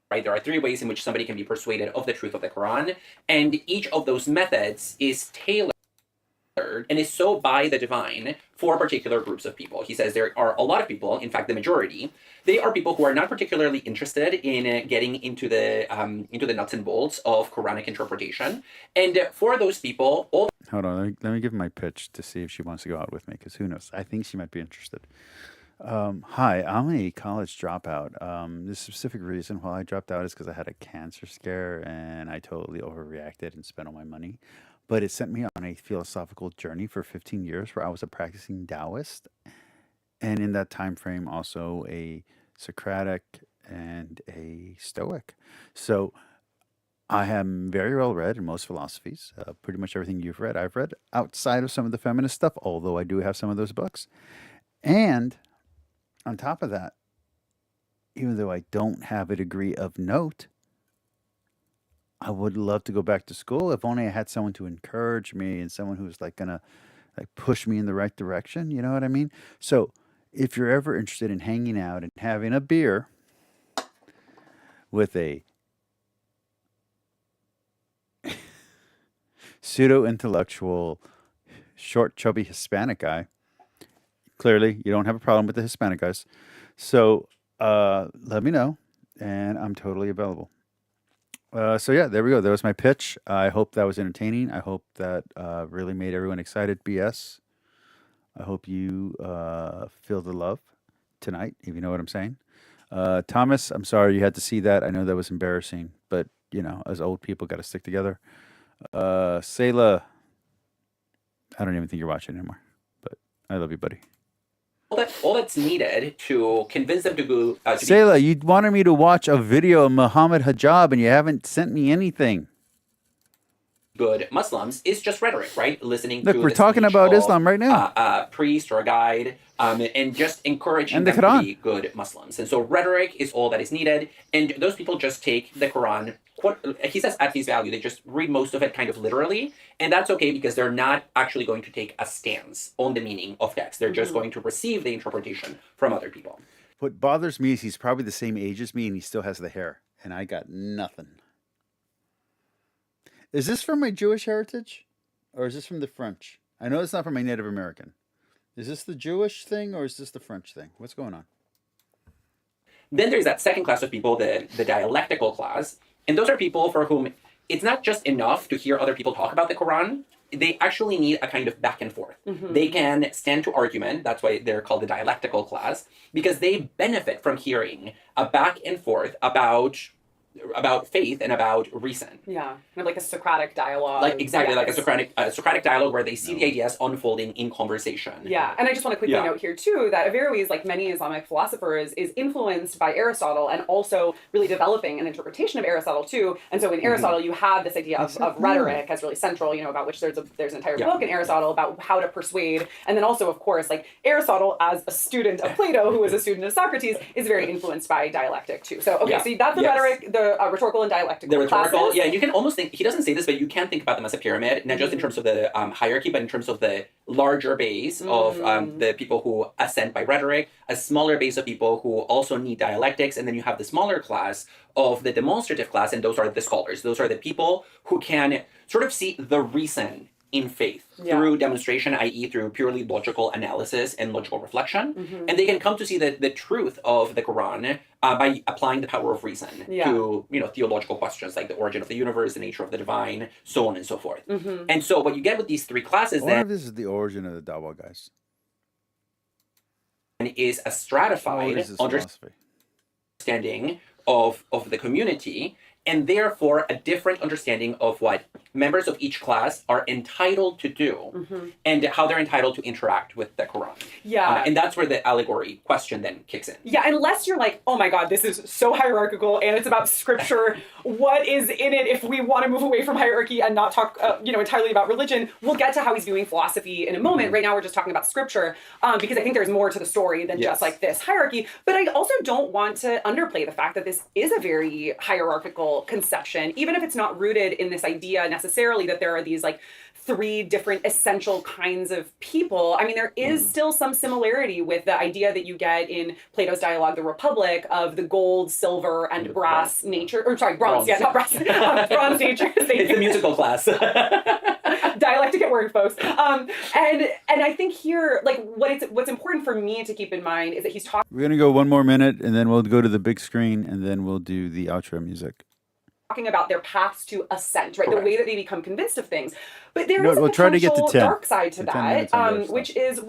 Right, there are three ways in which somebody can be persuaded of the truth of the Quran, and each of those methods is tailored and is so by the divine for particular groups of people. He says there are a lot of people, in fact the majority, they are people who are not particularly interested in getting into the nuts and bolts of Quranic interpretation. And for those people, all... Hold on, let me give my pitch to see if she wants to go out with me, because who knows? I think she might be interested. Hi, I'm a college dropout. The specific reason why I dropped out is because I had a cancer scare and I totally overreacted and spent all my money. But it sent me on a philosophical journey for 15 years where I was a practicing Taoist. And in that time frame, also a Socratic and a Stoic. So I am very well read in most philosophies. Pretty much everything you've read, I've read outside of some of the feminist stuff, although I do have some of those books. And on top of that, even though I don't have a degree of note, I would love to go back to school if only I had someone to encourage me and someone who's gonna push me in the right direction. You know what I mean? So if you're ever interested in hanging out and having a beer with a pseudo-intellectual, short, chubby Hispanic guy, clearly you don't have a problem with the Hispanic guys. So let me know, and I'm totally available. So yeah, there we go. That was my pitch. I hope that was entertaining. I hope that really made everyone excited. BS. I hope you feel the love tonight, if you know what I'm saying. Thomas, I'm sorry you had to see that. I know that was embarrassing, but as old people, got to stick together. Sayla, I don't even think you're watching anymore, but I love you, buddy. All that's needed to convince them to go. To be Sayla, you wanted me to watch a video of Muhammad Hijab, and you haven't sent me anything. good Muslims is just rhetoric, right? Listening Look, to we're the talking speech about of Islam right now. A priest or a guide, and just encouraging And the them to Quran. be good Muslims. And so rhetoric is all that is needed. And those people just take the Quran, he says at face value, they just read most of it kind of literally. And that's okay because they're not actually going to take a stance on the meaning of text. They're just going to receive the interpretation from other people. What bothers me is he's probably the same age as me, and he still has the hair, and I got nothing. Is this from my Jewish heritage, or is this from the French? I know it's not from my Native American. Is this the Jewish thing, or is this the French thing? What's going on? Then there's that second class of people, the dialectical class. And those are people for whom it's not just enough to hear other people talk about the Quran. They actually need a kind of back and forth. Mm-hmm. They can stand to argument. That's why they're called the dialectical class, because they benefit from hearing a back and forth about faith and about reason. Yeah, kind of like a Socratic dialogue. Like exactly Yes. like a Socratic dialogue where they see the ideas unfolding in conversation. Yeah, and I just want to quickly note here too that Averroes, like many Islamic philosophers, is influenced by Aristotle and also really developing an interpretation of Aristotle too. And so in Aristotle, you have this idea of rhetoric as really central, about which there's an entire book in Aristotle about how to persuade. And then also, of course, like Aristotle as a student of Plato, who was a student of Socrates, is very influenced by dialectic too. So so that's the rhetoric, the rhetorical and dialectical The rhetorical, classes. yeah, you can almost think, he doesn't say this, but you can think about them as a pyramid, not just in terms of the hierarchy, but in terms of the larger base of the people who ascend by rhetoric, a smaller base of people who also need dialectics, and then you have the smaller class of the demonstrative class, and those are the scholars. Those are the people who can sort of see the reason in faith through demonstration, i.e. through purely logical analysis and logical reflection. And they can come to see the truth of the Quran by applying the power of reason to theological questions like the origin of the universe, the nature of the divine, so on and so forth. And so what you get with these three classes I wonder then if this is the origin of the Dawa guys. is a stratified understanding of the community, and therefore a different understanding of what members of each class are entitled to do and how they're entitled to interact with the Quran. Yeah. And that's where the allegory question then kicks in. Yeah, unless you're like, oh my God, this is so hierarchical and it's about scripture. What is in it if we want to move away from hierarchy and not talk, entirely about religion? We'll get to how he's viewing philosophy in a moment. Right now, we're just talking about scripture because I think there's more to the story than just like this hierarchy. But I also don't want to underplay the fact that this is a very hierarchical conception, even if it's not rooted in this idea necessarily that there are these like three different essential kinds of people. I mean, there is still some similarity with the idea that you get in Plato's dialogue, The Republic, of the gold, silver, and brass nature, or sorry, bronze, not brass, bronze nature. It's the musical class. Dialectic at work, folks. And I think here, like what's important for me to keep in mind is that he's talking We're gonna go one more minute, and then we'll go to the big screen, and then we'll do the outro music. about their paths to ascent, right? Correct. The way that they become convinced of things. But there No, is a we'll try to get to potential 10. dark side to 10 minutes that, on dark which is,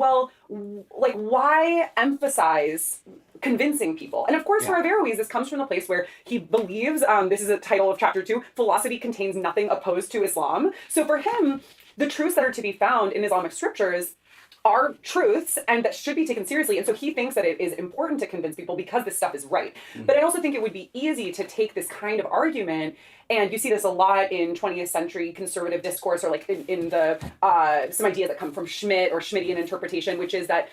why emphasize convincing people? And of course, for Averroes, this comes from the place where he believes, this is a title of chapter 2, philosophy contains nothing opposed to Islam. So for him, the truths that are to be found in Islamic scriptures are truths and that should be taken seriously. And so he thinks that it is important to convince people because this stuff is right. But I also think it would be easy to take this kind of argument, and you see this a lot in 20th century conservative discourse, or like in the some ideas that come from Schmidt or Schmittian interpretation, which is that,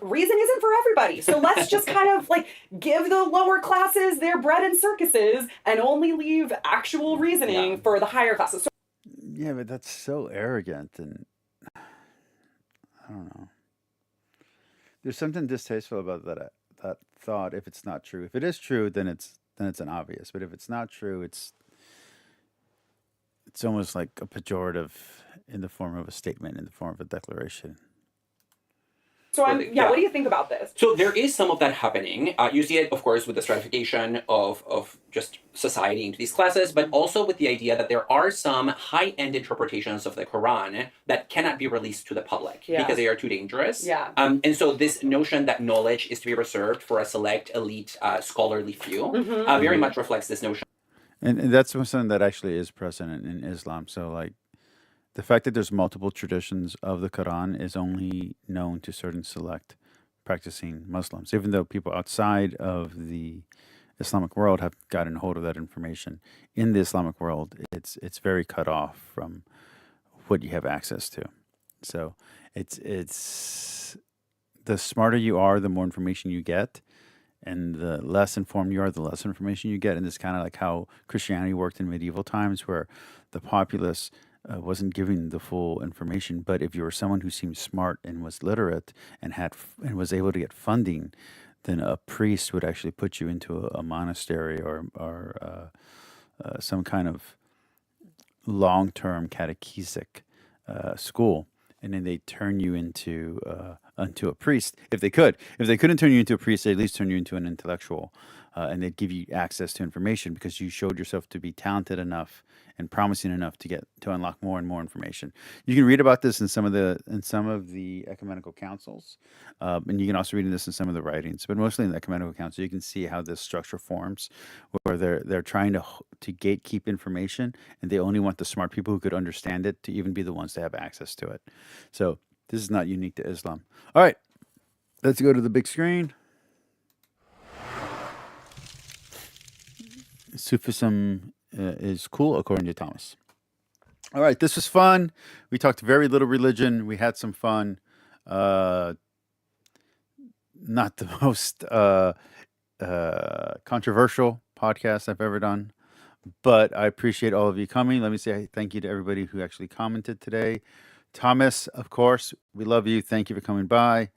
reason isn't for everybody. So let's just kind of like give the lower classes their bread and circuses and only leave actual reasoning for the higher classes. So Yeah, but that's so arrogant, and I don't know. There's something distasteful about that thought. If it's not true, if it is true, then it's an obvious. But if it's not true, it's almost like a pejorative in the form of a statement, in the form of a declaration. So what do you think about this? So there is some of that happening. You see it, of course, with the stratification of just society into these classes, but also with the idea that there are some high-end interpretations of the Quran that cannot be released to the public because they are too dangerous. Yeah. And so this notion that knowledge is to be reserved for a select, elite, scholarly few very much reflects this notion. And that's something that actually is present in Islam. So, like, the fact that there's multiple traditions of the Quran is only known to certain select practicing Muslims, even though people outside of the Islamic world have gotten hold of that information. In the Islamic world, it's very cut off from what you have access to. So it's the smarter you are, the more information you get, and the less informed you are, the less information you get. And it's kind of like how Christianity worked in medieval times, where the populace wasn't giving the full information. But if you were someone who seemed smart and was literate and was able to get funding, then a priest would actually put you into a monastery or some kind of long-term catechesic school, and then they turn you into a priest. If they couldn't turn you into a priest, they at least turn you into an intellectual, and they'd give you access to information because you showed yourself to be talented enough and promising enough to unlock more and more information. You can read about this in some of the ecumenical councils, and you can also read this in some of the writings. But mostly in the ecumenical council, you can see how this structure forms, where they're trying to gatekeep information, and they only want the smart people who could understand it to even be the ones to have access to it. So this is not unique to Islam. All right, let's go to the big screen. Sufism is cool, according to Thomas. All right, this was fun. We talked very little religion. We had some fun. Not the most controversial podcast I've ever done, but I appreciate all of you coming. Let me say thank you to everybody who actually commented today. Thomas, of course, we love you. Thank you for coming by.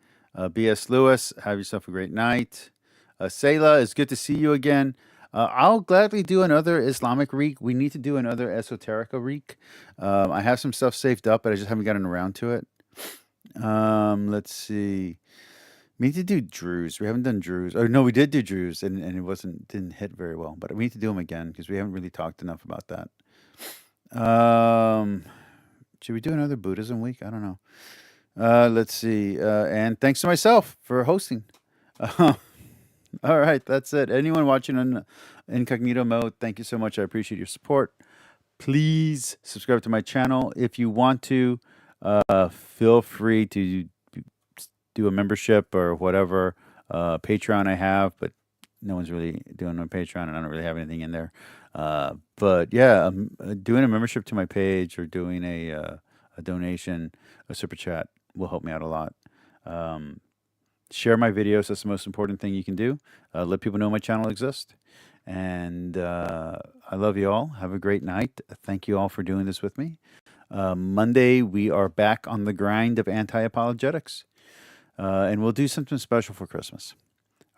B.S. Lewis, have yourself a great night. Sayla, it's good to see you again. I'll gladly do another Islamic reek. We need to do another Esoterica reek. I have some stuff saved up, but I just haven't gotten around to it. Let's see. We need to do Druze. We haven't done Druze. Oh no, we did do Druze, and it didn't hit very well. But we need to do them again because we haven't really talked enough about that. Should we do another Buddhism week? I don't know. Let's see. And thanks to myself for hosting. All right, that's it. Anyone watching on incognito mode, thank you so much. I appreciate your support. Please subscribe to my channel. If you want to, feel free to do a membership or whatever. Patreon I have, but no one's really doing a Patreon, and I don't really have anything in there. But yeah, doing a membership to my page or doing a donation, a super chat will help me out a lot. Share my videos. That's the most important thing you can do. Let people know my channel exists. And I love you all. Have a great night. Thank you all for doing this with me. Monday, we are back on the grind of anti-apologetics. And we'll do something special for Christmas.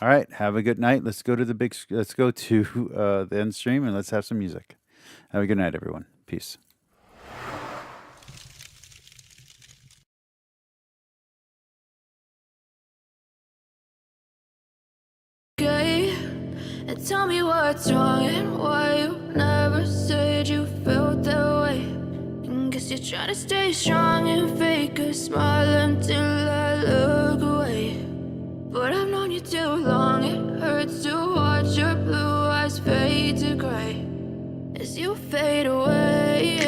All right. Have a good night. Let's go to the end stream and let's have some music. Have a good night, everyone. Peace. And tell me what's wrong and why you never said you felt that way. And guess you're trying to stay strong and fake a smile until I look away. But I've known you too long, it hurts to watch your blue eyes fade to gray as you fade away,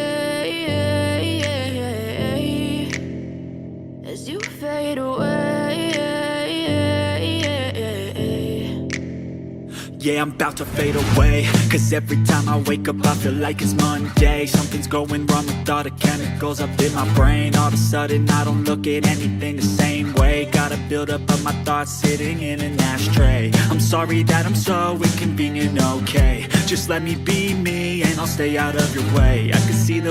as you fade away. Yeah, I'm about to fade away, cause every time I wake up I feel like it's Monday. Something's going wrong with all the chemicals up in my brain. All of a sudden I don't look at anything the same way. Got a build up of my thoughts sitting in an ashtray. I'm sorry that I'm so inconvenient, okay. Just let me be me and I'll stay out of your way. I can see the